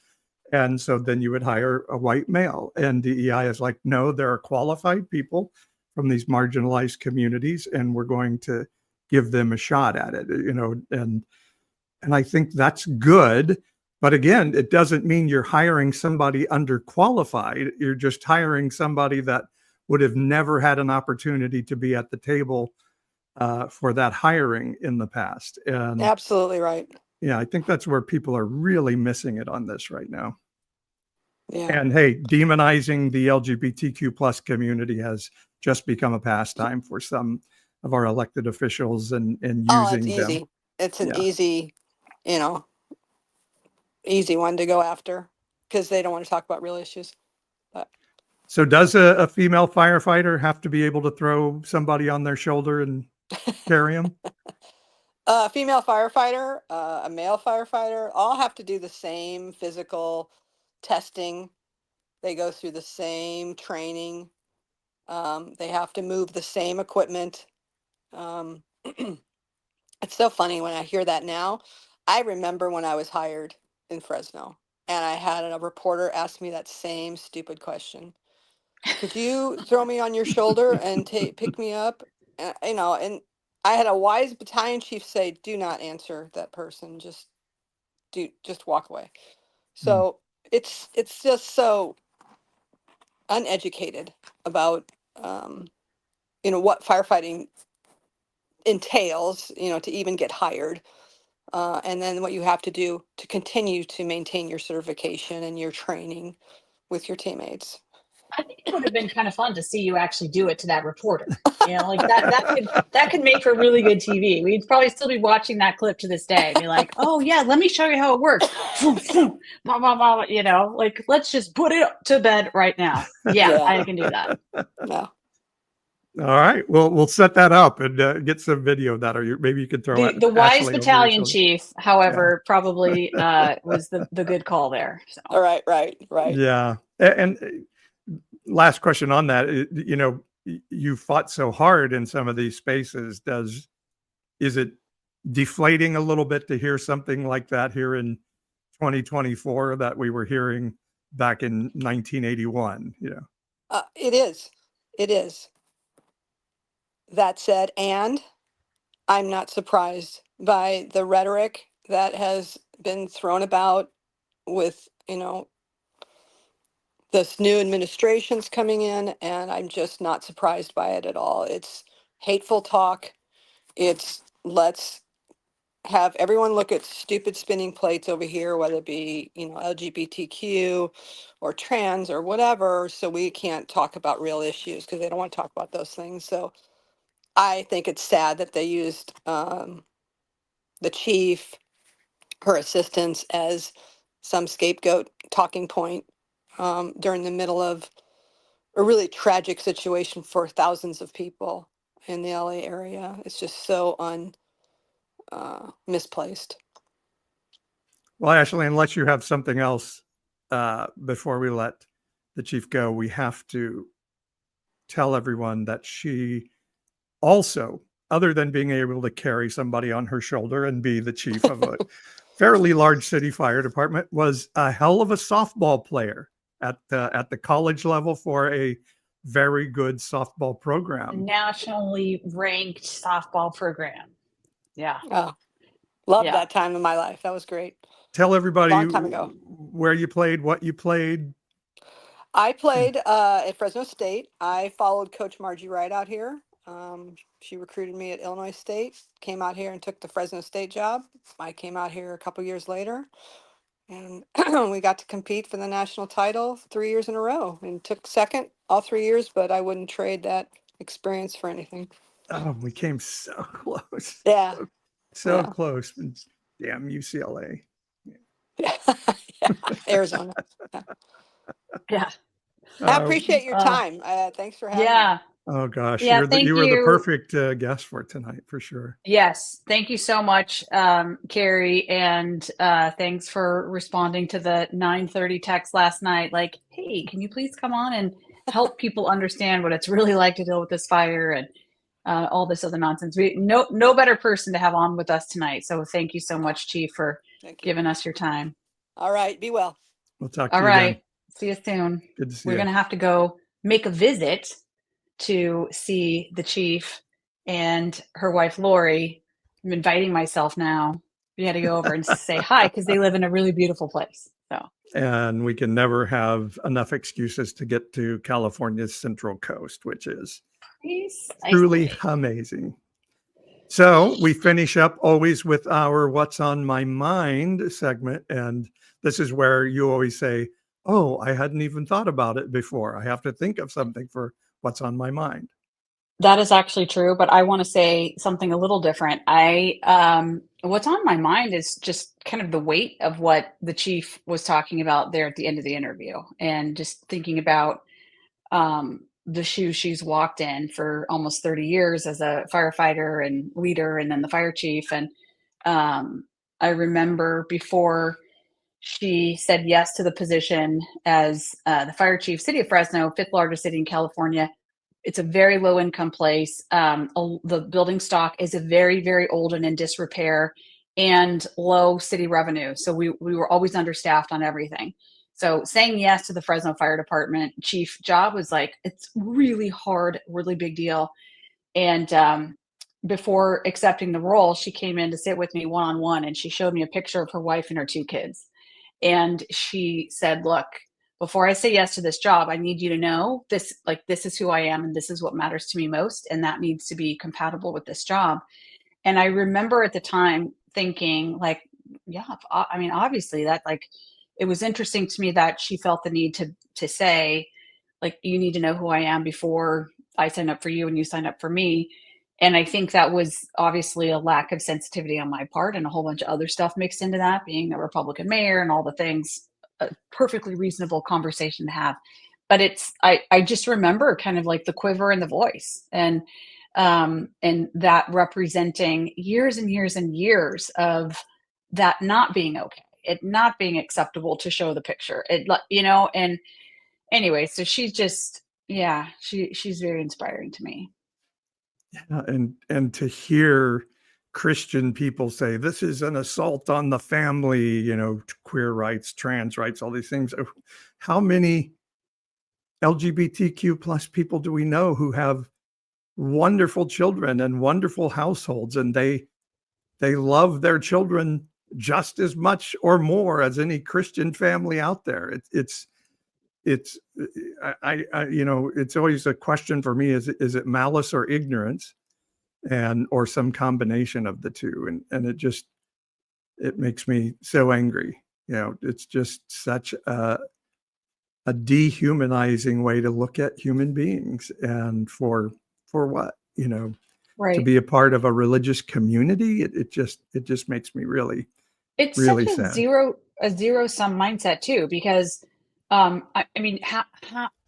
And so then you would hire a white male. And DEI is like, no, there are qualified people from these marginalized communities, and we're going to give them a shot at it, and I think that's good. But again, it doesn't mean you're hiring somebody underqualified. You're just hiring somebody that would have never had an opportunity to be at the table for that hiring in the past. And Absolutely right. yeah, I think that's where people are really missing it on this right now. Yeah. And hey, demonizing the LGBTQ plus community has just become a pastime for some of our elected officials and using it's them. easy. It's an easy, easy one to go after because they don't want to talk about real issues. But so does a female firefighter have to be able to throw somebody on their shoulder and carry them? A female firefighter, a male firefighter, all have to do the same physical testing. They go through the same training. They have to move the same equipment. It's so funny when I hear that now. I remember when I was hired in Fresno and I had a reporter ask me that same stupid question. Could you throw me on your shoulder and pick me up? And I had a wise battalion chief say, do not answer that person. Just walk away. So it's just so uneducated about, what firefighting entails, to even get hired. And then what you have to do to continue to maintain your certification and your training with your teammates. I think it would have been kind of fun to see you actually do it to that reporter. Like that could make for really good TV. We'd probably still be watching that clip to this day. Be like, oh yeah, let me show you how it works. Blah, blah, blah, like let's just put it to bed right now. Yeah. I can do that. No. All right. Well, we'll set that up and get some video of that, or maybe you could throw The wise Ashley battalion chief, however, probably was the good call there. So. All right. Yeah. And last question on that, you fought so hard in some of these spaces. Is it deflating a little bit to hear something like that here in 2024 that we were hearing back in 1981? It is. That said, and I'm not surprised by the rhetoric that has been thrown about with, this new administration's coming in, and I'm just not surprised by it at all. It's hateful talk. It's let's have everyone look at stupid spinning plates over here, whether it be, LGBTQ or trans or whatever, so we can't talk about real issues because they don't want to talk about those things. So I think it's sad that they used the chief, her assistants, as some scapegoat talking point during the middle of a really tragic situation for thousands of people in the LA area. It's just so misplaced. Well, Ashley, unless you have something else before we let the chief go, we have to tell everyone that she also, other than being able to carry somebody on her shoulder and be the chief of a fairly large city fire department, was a hell of a softball player at the college level for a very good softball program. Nationally ranked softball program. Yeah. Oh, love that time of my life. That was great. Tell everybody Long time ago. Where you played, what you played. I played at Fresno State. I followed Coach Margie Wright out here. She recruited me at Illinois State, came out here and took the Fresno State job. I came out here a couple years later, and we got to compete for the national title 3 years in a row and took second all 3 years, but I wouldn't trade that experience for anything. Oh, we came so close. Yeah. So close. Damn UCLA. Yeah. Arizona. Yeah. I appreciate your time. Thanks for having me. Oh gosh, yeah, you were the perfect guest for tonight for sure. Yes, thank you so much, Kerri, and thanks for responding to the 9:30 text last night. Like, hey, can you please come on and help people understand what it's really like to deal with this fire and all this other nonsense? No better person to have on with us tonight. So thank you so much, Chief, for giving us your time. All right, be well. We'll talk to you. All right, again. see you soon. Good to see We're you. going to have to go make a visit to see the chief and her wife, Lori. I'm inviting myself now. We had to go over and say hi because they live in a really beautiful place. So, and we can never have enough excuses to get to California's Central Coast, which is truly amazing. So we finish up always with our What's on My Mind segment. And this is where you always say, oh, I hadn't even thought about it before. I have to think of something for what's on my mind. That is actually true, but I want to say something a little different. What's on my mind is just kind of the weight of what the chief was talking about there at the end of the interview, and just thinking about the shoes she's walked in for almost 30 years as a firefighter and leader, and then the fire chief. And I remember before she said yes to the position as the fire chief, City of Fresno, 5th largest city in California. It's a very low income place. The building stock is a very, very old and in disrepair, and low city revenue. So we were always understaffed on everything. So saying yes to the Fresno Fire Department chief job was like, it's really hard, really big deal. And before accepting the role, she came in to sit with me one-on-one, and she showed me a picture of her wife and her 2 kids. And she said, look, before I say yes to this job, I need you to know this, like, this is who I am, and this is what matters to me most. And that needs to be compatible with this job. And I remember at the time thinking, like, yeah, I mean, obviously that, like, it was interesting to me that she felt the need to say, like, you need to know who I am before I sign up for you and you sign up for me. And I think that was obviously a lack of sensitivity on my part, and a whole bunch of other stuff mixed into that, being a Republican mayor and all the things. A perfectly reasonable conversation to have. But I just remember kind of like the quiver in the voice, and that representing years and years and years of that not being okay, it not being acceptable to show the picture, and anyway, so she's just, yeah, she's very inspiring to me. Yeah, and to hear Christian people say this is an assault on the family, queer rights, trans rights, all these things. How many LGBTQ plus people do we know who have wonderful children and wonderful households, and they love their children just as much or more as any Christian family out there? It's always a question for me: is it malice or ignorance, or some combination of the two? And it makes me so angry. It's just such a dehumanizing way to look at human beings, and for what, to Right. be a part of a religious community. It just makes me really, It's really such a sad. zero-sum mindset too, because I mean, how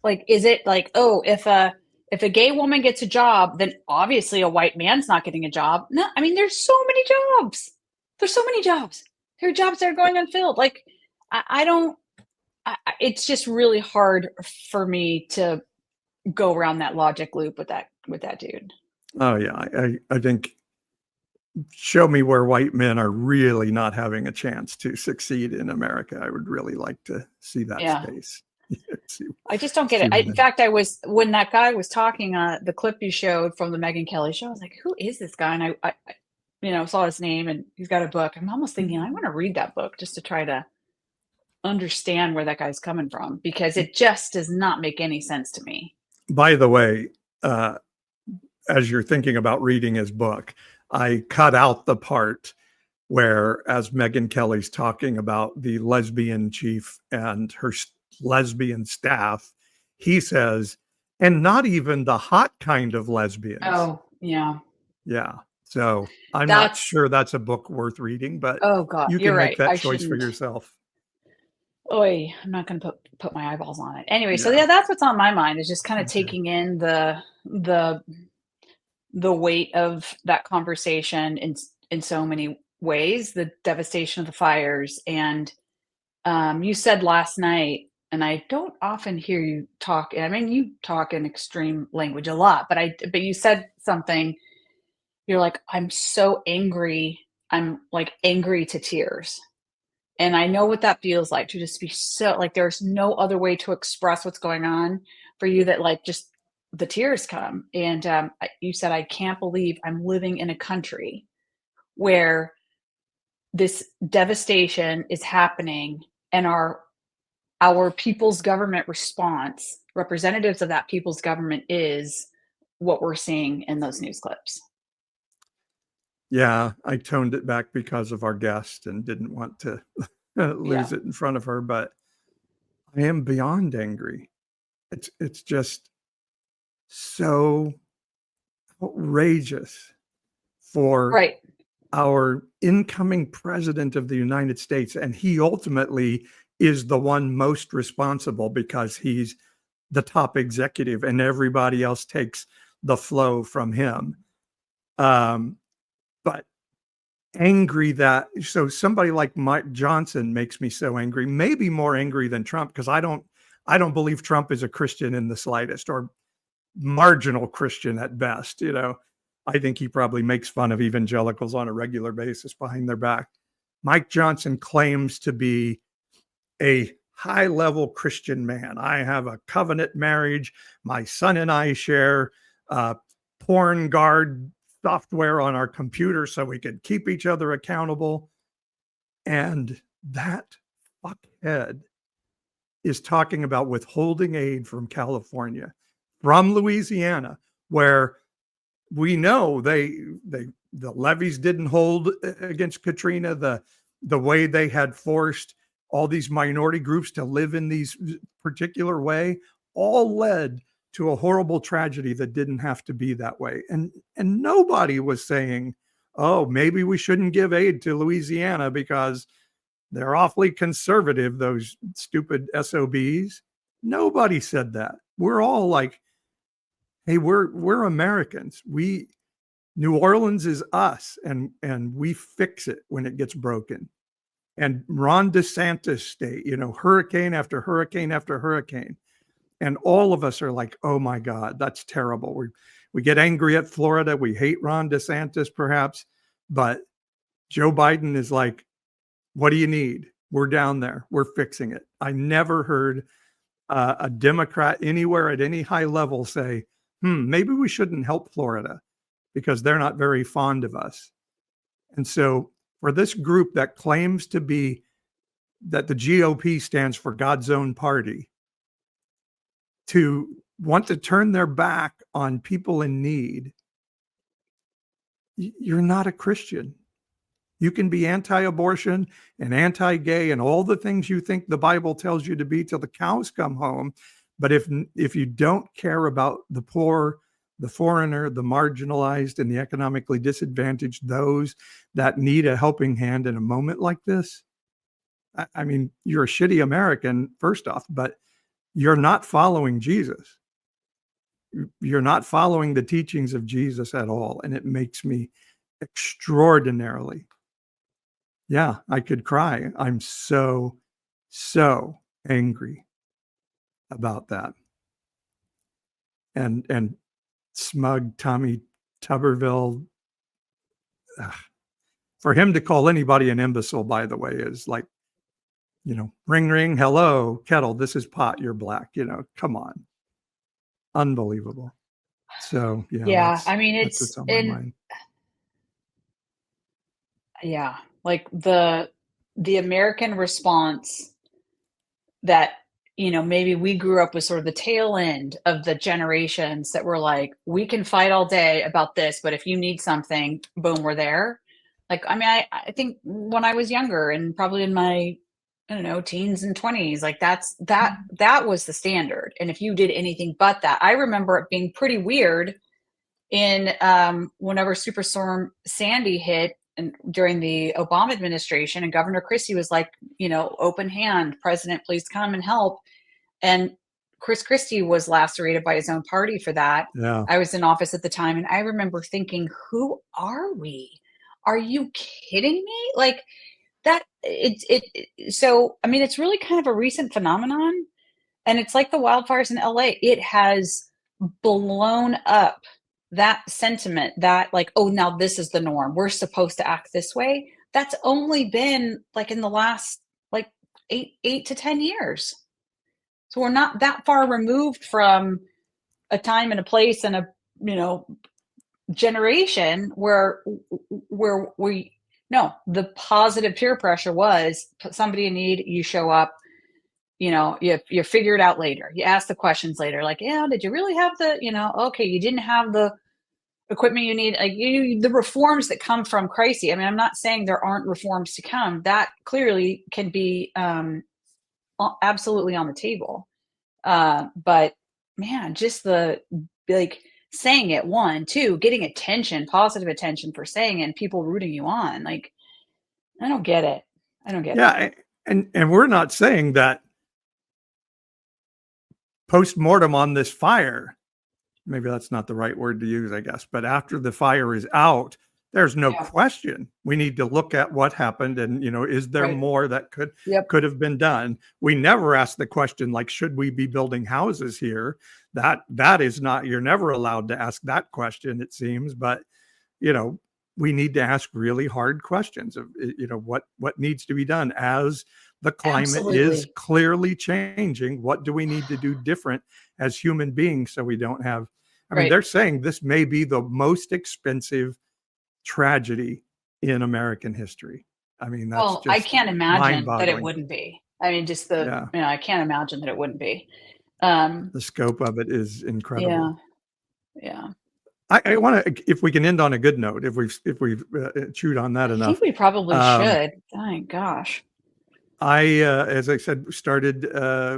like, is it like, oh, if a gay woman gets a job, then obviously a white man's not getting a job? No, I mean, there's so many jobs. There's so many jobs. There are jobs that are going unfilled. Like, it's just really hard for me to go around that logic loop with that dude. Oh yeah, I think, show me where white men are really not having a chance to succeed in America. I would really like to see that Yeah. space. I just don't get it. In fact, when that guy was talking, the clip you showed from the Megyn Kelly show, I was like, who is this guy? And I saw his name, and he's got a book. I'm almost thinking I want to read that book just to try to understand where that guy's coming from, because it just does not make any sense to me. By the way, as you're thinking about reading his book, I cut out the part where, as Megyn Kelly's talking about the lesbian chief and her lesbian staff, he says, and not even the hot kind of lesbians. Oh, yeah. Yeah. So I'm not sure that's a book worth reading, but oh God, you can you're make right. that I choice for shouldn't. yourself. Oy, I'm not going to put my eyeballs on it. Anyway, so Yeah. yeah, that's what's on my mind, is just kind of taking in the weight of that conversation in so many ways, the devastation of the fires. And you said last night, and I don't often hear you talk, I mean, you talk in extreme language a lot, but you said something, you're like, I'm so angry. I'm like angry to tears. And I know what that feels like, to just be so, like, there's no other way to express what's going on for you, that like just the tears come. And you said, I can't believe I'm living in a country where this devastation is happening, and our people's government response, representatives of that people's government, is what we're seeing in those news clips. Yeah, I toned it back because of our guest and didn't want to lose it in front of her, but I am beyond angry. It's just so outrageous for our incoming president of the United States, and he ultimately is the one most responsible because he's the top executive and everybody else takes the flow from him. But angry so somebody like Mike Johnson makes me so angry, maybe more angry than Trump, because I don't believe Trump is a Christian in the slightest, or marginal Christian at best. I think he probably makes fun of evangelicals on a regular basis behind their back. Mike Johnson claims to be a high-level Christian man. I have a covenant marriage. My son and I share porn guard software on our computer so we can keep each other accountable. And that fuckhead is talking about withholding aid from California, from Louisiana, where we know the levees didn't hold against Katrina, the way they had forced all these minority groups to live in these particular way. all led to a horrible tragedy that didn't have to be that way. And nobody was saying, oh, maybe we shouldn't give aid to Louisiana because they're awfully conservative, those stupid SOBs. Nobody said that. We're all like, hey, we're Americans. New Orleans is us, and we fix it when it gets broken. And Ron DeSantis state, hurricane after hurricane after hurricane. And all of us are like, oh my God, that's terrible. We get angry at Florida. We hate Ron DeSantis perhaps, but Joe Biden is like, what do you need? We're down there. We're fixing it. I never heard a Democrat anywhere at any high level say, maybe we shouldn't help Florida because they're not very fond of us. And so for this group that claims to be that the GOP stands for God's own party, to want to turn their back on people in need, you're not a Christian. You can be anti-abortion and anti-gay and all the things you think the Bible tells you to be till the cows come home. But if you don't care about the poor, the foreigner, the marginalized, and the economically disadvantaged, those that need a helping hand in a moment like this, I mean, you're a shitty American, first off, but you're not following Jesus. You're not following the teachings of Jesus at all. And it makes me extraordinarily, I could cry. I'm so angry about that. And smug Tommy Tuberville, for him to call anybody an imbecile, by the way, is like, ring, ring, hello, kettle, this is pot, you're black, come on. Unbelievable. So, I mean, it's on my mind. Yeah, like the American response that, maybe we grew up with sort of the tail end of the generations that were like, we can fight all day about this, but if you need something, boom, we're there. Like, I mean, I think when I was younger and probably in my, teens and 20s, like that was the standard. And if you did anything but that, I remember it being pretty weird in whenever Superstorm Sandy hit and during the Obama administration, and Governor Christie was like, open hand, President, please come and help. And Chris Christie was lacerated by his own party for that. Yeah. I was in office at the time, and I remember thinking, who are we? Are you kidding me? Like that, so, I mean, it's really kind of a recent phenomenon, and it's like the wildfires in LA. It has blown up that sentiment that like, oh, now this is the norm. We're supposed to act this way. That's only been like in the last like 8 to 10 years. So we're not that far removed from a time and a place and a, generation where the positive peer pressure was somebody in need, you show up, you figure it out later. You ask the questions later, like, yeah, did you really have the, okay, you didn't have the equipment you need, like the reforms that come from crisis. I mean, I'm not saying there aren't reforms to come. That clearly can be absolutely on the table. But man, just the like saying it, one, two, getting attention, positive attention for saying it, and people rooting you on. Like, I don't get it. Yeah, and we're not saying that post-mortem on this fire, maybe that's not the right word to use, I guess, but after the fire is out, there's no question. We need to look at what happened and, is there more that could have been done? We never ask the question, like, should we be building houses here? That is not, you're never allowed to ask that question, it seems, but, we need to ask really hard questions of, what needs to be done as the climate is clearly changing. What do we need to do different as human beings so we don't have, I mean, they're saying this may be the most expensive tragedy in American history. I mean, that's just I can't imagine that it wouldn't be. I mean, just I can't imagine that it wouldn't be. The scope of it is incredible. Yeah. I want to, if we can end on a good note, if we've chewed on that enough. I think we probably should. Thank gosh. I, as I said, started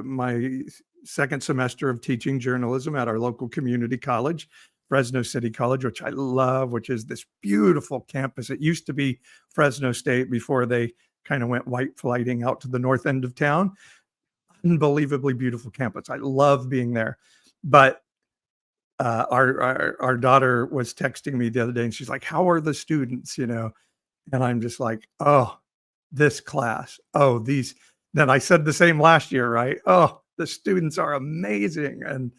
my second semester of teaching journalism at our local community college, Fresno City College, which I love, which is this beautiful campus. It used to be Fresno State before they kind of went white flighting out to the north end of town. Unbelievably beautiful campus. I love being there. But our daughter was texting me the other day and she's like, how are the students, you know? And I'm just like, oh, this class. Oh, these. Then I said the same last year, right? Oh, the students are amazing.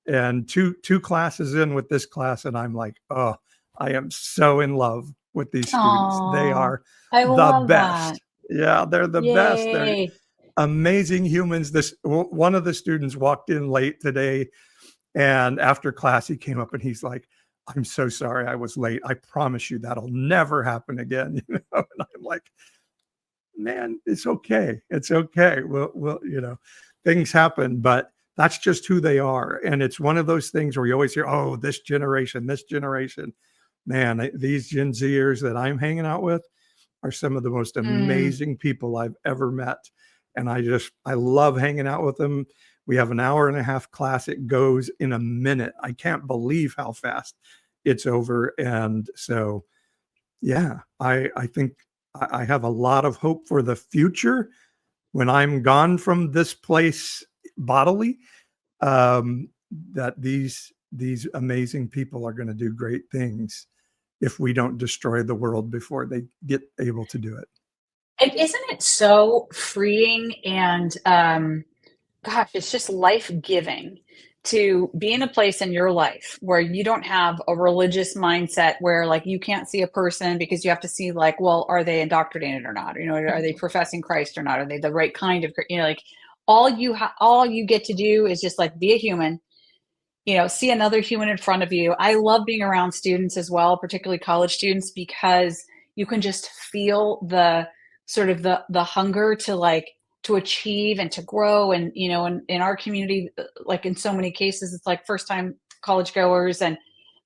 And two classes in with this class, and I'm like, oh, I am so in love with these students. They are the best. Yeah, they're the best. They're amazing humans. One of the students walked in late today, and after class, he came up and he's like, I'm so sorry I was late. I promise you that'll never happen again. You know, and I'm like, man, it's okay. It's okay. We'll, you know, things happen, but that's just who they are. And it's one of those things where you always hear, oh, this generation, man, these Gen Zers that I'm hanging out with are some of the most amazing people I've ever met. And I love hanging out with them. We have an hour and a half class. It goes in a minute. I can't believe how fast it's over. And so, yeah, I think I have a lot of hope for the future when I'm gone from this place bodily, that these amazing people are going to do great things if we don't destroy the world before they get able to do it. And isn't it so freeing and gosh, it's just life-giving to be in a place in your life where you don't have a religious mindset where like you can't see a person because you have to see like, well, are they indoctrinated or not? You know, are they professing Christ or not? Are they the right kind of, you know, like all you get to do is just like be a human, you know, see another human in front of you. I love being around students as well, particularly college students, because you can just feel the sort of the hunger to achieve and to grow. And, you know, in our community, like in so many cases, it's like first time college goers. But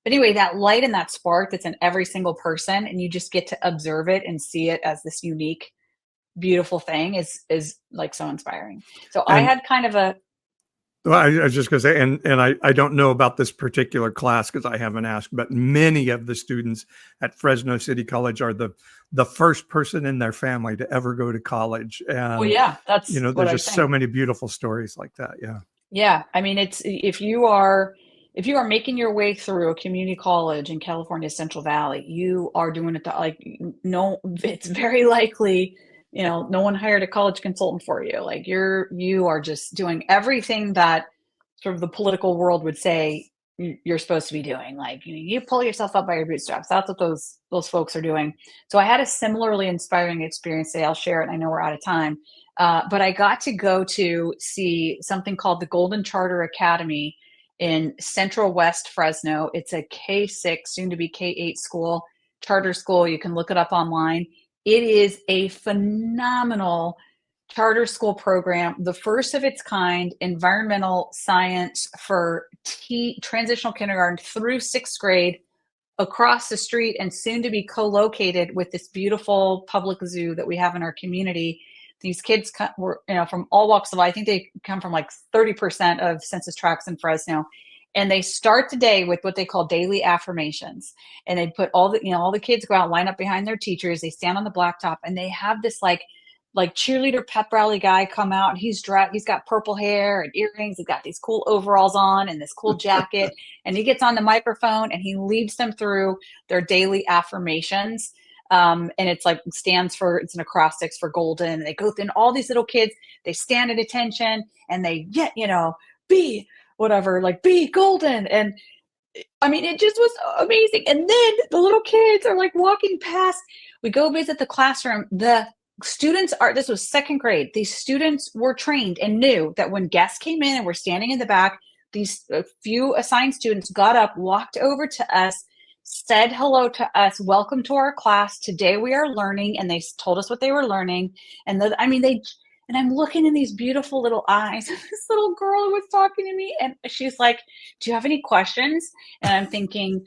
anyway, that light and that spark that's in every single person, and you just get to observe it and see it as this unique, beautiful thing is like so inspiring. So I had kind of a, well, I was just going to say, and I don't know about this particular class because I haven't asked, but many of the students at Fresno City College are the first person in their family to ever go to college. And, well, yeah, that's, you know, there's just so many beautiful stories like that. Yeah. Yeah. I mean, it's, if you are making your way through a community college in California's Central Valley, you are doing it it's very likely, you know, no one hired a college consultant for you. Like you are just doing everything that sort of the political world would say you're supposed to be doing. Like you pull yourself up by your bootstraps. That's what those folks are doing. So I had a similarly inspiring experience today. I'll share it. I know we're out of time, but I got to go to see something called the Golden Charter Academy in Central West Fresno. It's a K-6, soon to be K-8 school, charter school. You can look it up online. It is a phenomenal charter school program, the first of its kind, environmental science for transitional kindergarten through sixth grade, across the street and soon to be co-located with this beautiful public zoo that we have in our community. These kids were, you know, from all walks of life. I think they come from like 30% of census tracts in Fresno. And they start the day with what they call daily affirmations. And they put all the kids go out, line up behind their teachers. They stand on the blacktop and they have this like cheerleader pep rally guy come out. And he's got purple hair and earrings. He's got these cool overalls on and this cool jacket. And he gets on the microphone and he leads them through their daily affirmations. And it's like it's an acrostics for golden. And they go through, and all these little kids, they stand at attention and they get, you know, be whatever, like be golden. And I mean, it just was amazing. And then the little kids are like walking past. We go visit the classroom. The students this was second grade. These students were trained and knew that when guests came in and were standing in the back, these few assigned students got up, walked over to us, said hello to us, welcome to our class. Today we are learning. And they told us what they were learning. And And I'm looking in these beautiful little eyes. This little girl was talking to me, and she's like, "Do you have any questions?" And I'm thinking,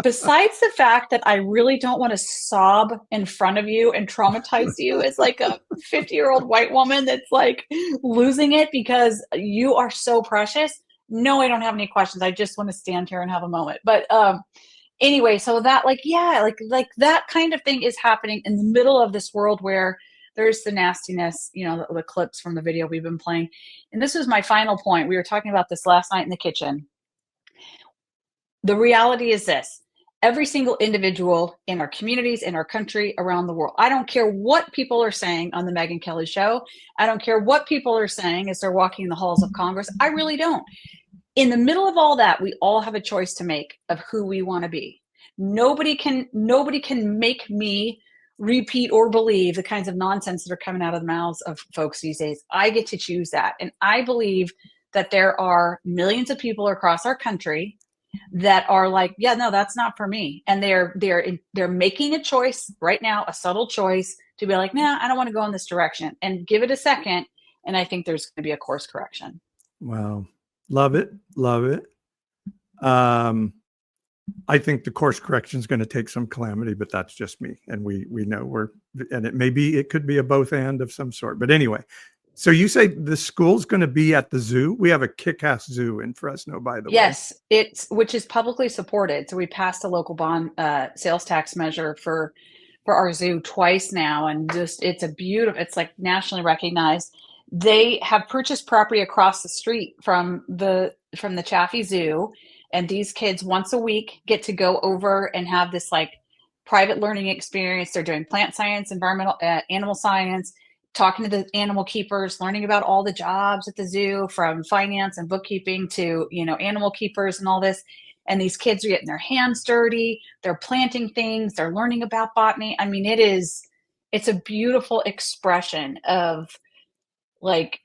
besides the fact that I really don't want to sob in front of you and traumatize you as like a 50-year-old white woman that's like losing it because you are so precious. No, I don't have any questions. I just want to stand here and have a moment. But anyway, so that like that kind of thing is happening in the middle of this world where there's the nastiness, the clips from the video we've been playing. And this was my final point. We were talking about this last night in the kitchen. The reality is this: every single individual in our communities, in our country, around the world, I don't care what people are saying on the Megyn Kelly show. I don't care what people are saying as they're walking the halls of Congress. I really don't. In the middle of all that, we all have a choice to make of who we want to be. Nobody can make me repeat or believe the kinds of nonsense that are coming out of the mouths of folks these days. I get to choose that. And I believe that there are millions of people across our country that are like, yeah, no, that's not for me. And they're making a choice right now, a subtle choice to be like, nah, I don't want to go in this direction, and give it a second. And I think there's going to be a course correction. Wow. Love it. Love it. I think the course correction is going to take some calamity, but that's just me. And we know and it could be a both and of some sort. But anyway, so you say the school's going to be at the zoo? We have a kick-ass zoo in Fresno, by the way. Yes, which is publicly supported. So we passed a local bond sales tax measure for our zoo twice now. And it's like nationally recognized. They have purchased property across the street from the Chaffee Zoo. And these kids once a week get to go over and have this like private learning experience. They're doing plant science, environmental, animal science, talking to the animal keepers, learning about all the jobs at the zoo, from finance and bookkeeping to, animal keepers and all this. And these kids are getting their hands dirty. They're planting things. They're learning about botany. I mean, it's a beautiful expression of like,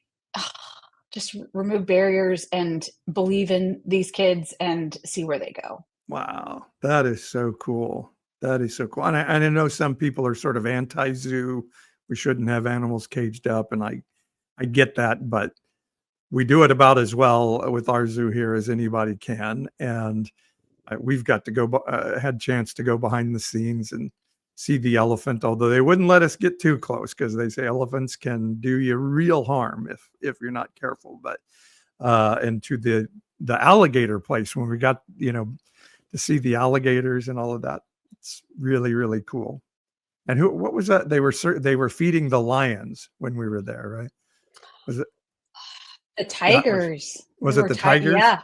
just remove barriers and believe in these kids and see where they go. Wow. That is so cool. That is so cool. And I know some people are sort of anti-zoo. We shouldn't have animals caged up. And I get that, but we do it about as well with our zoo here as anybody can. And we've got to had a chance to go behind the scenes and see the elephant, although they wouldn't let us get too close because they say elephants can do you real harm if you're not careful. But and to the alligator place, when we got to see the alligators and all of that, it's really, really cool. And what was that? They were feeding the lions when we were there, right? Was it the tigers? Was it the tigers? Yeah,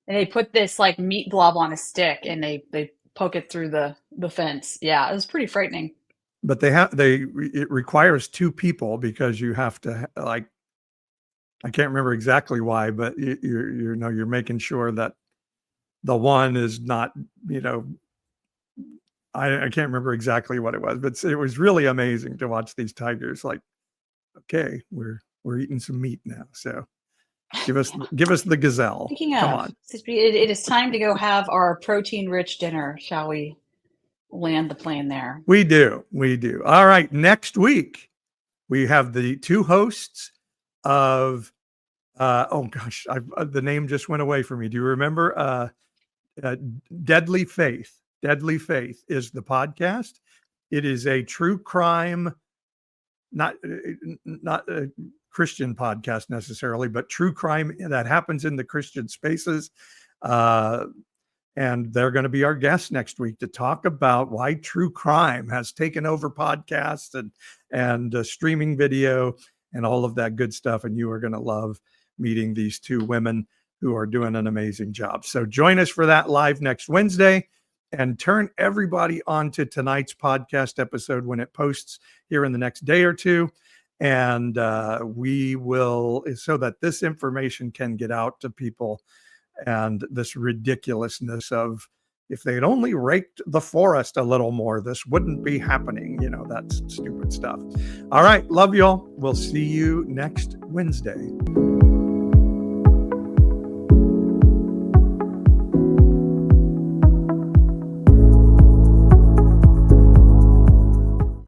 and they put this like meat blob on a stick and they poke it through the fence. Yeah, it was pretty frightening. But it requires two people because you have to I can't remember exactly why, but you're making sure that the one is not, I can't remember exactly what it was, but it was really amazing to watch these tigers like, okay, we're eating some meat now. So give us the gazelle. Speaking of, come on. It is time to go have our protein-rich dinner. Shall we land the plane there? We do. All right. Next week, we have the two hosts of, the name just went away from me. Do you remember? Deadly Faith. Deadly Faith is the podcast. It is a true crime, not a Christian podcast necessarily, but true crime that happens in the Christian spaces. And they're going to be our guests next week to talk about why true crime has taken over podcasts and streaming video and all of that good stuff. And you are going to love meeting these two women who are doing an amazing job. So join us for that live next Wednesday, and turn everybody on to tonight's podcast episode when it posts here in the next day or two. And we will, so that this information can get out to people, and this ridiculousness of, if they'd only raked the forest a little more, this wouldn't be happening. That's stupid stuff. All right. Love y'all. We'll see you next Wednesday.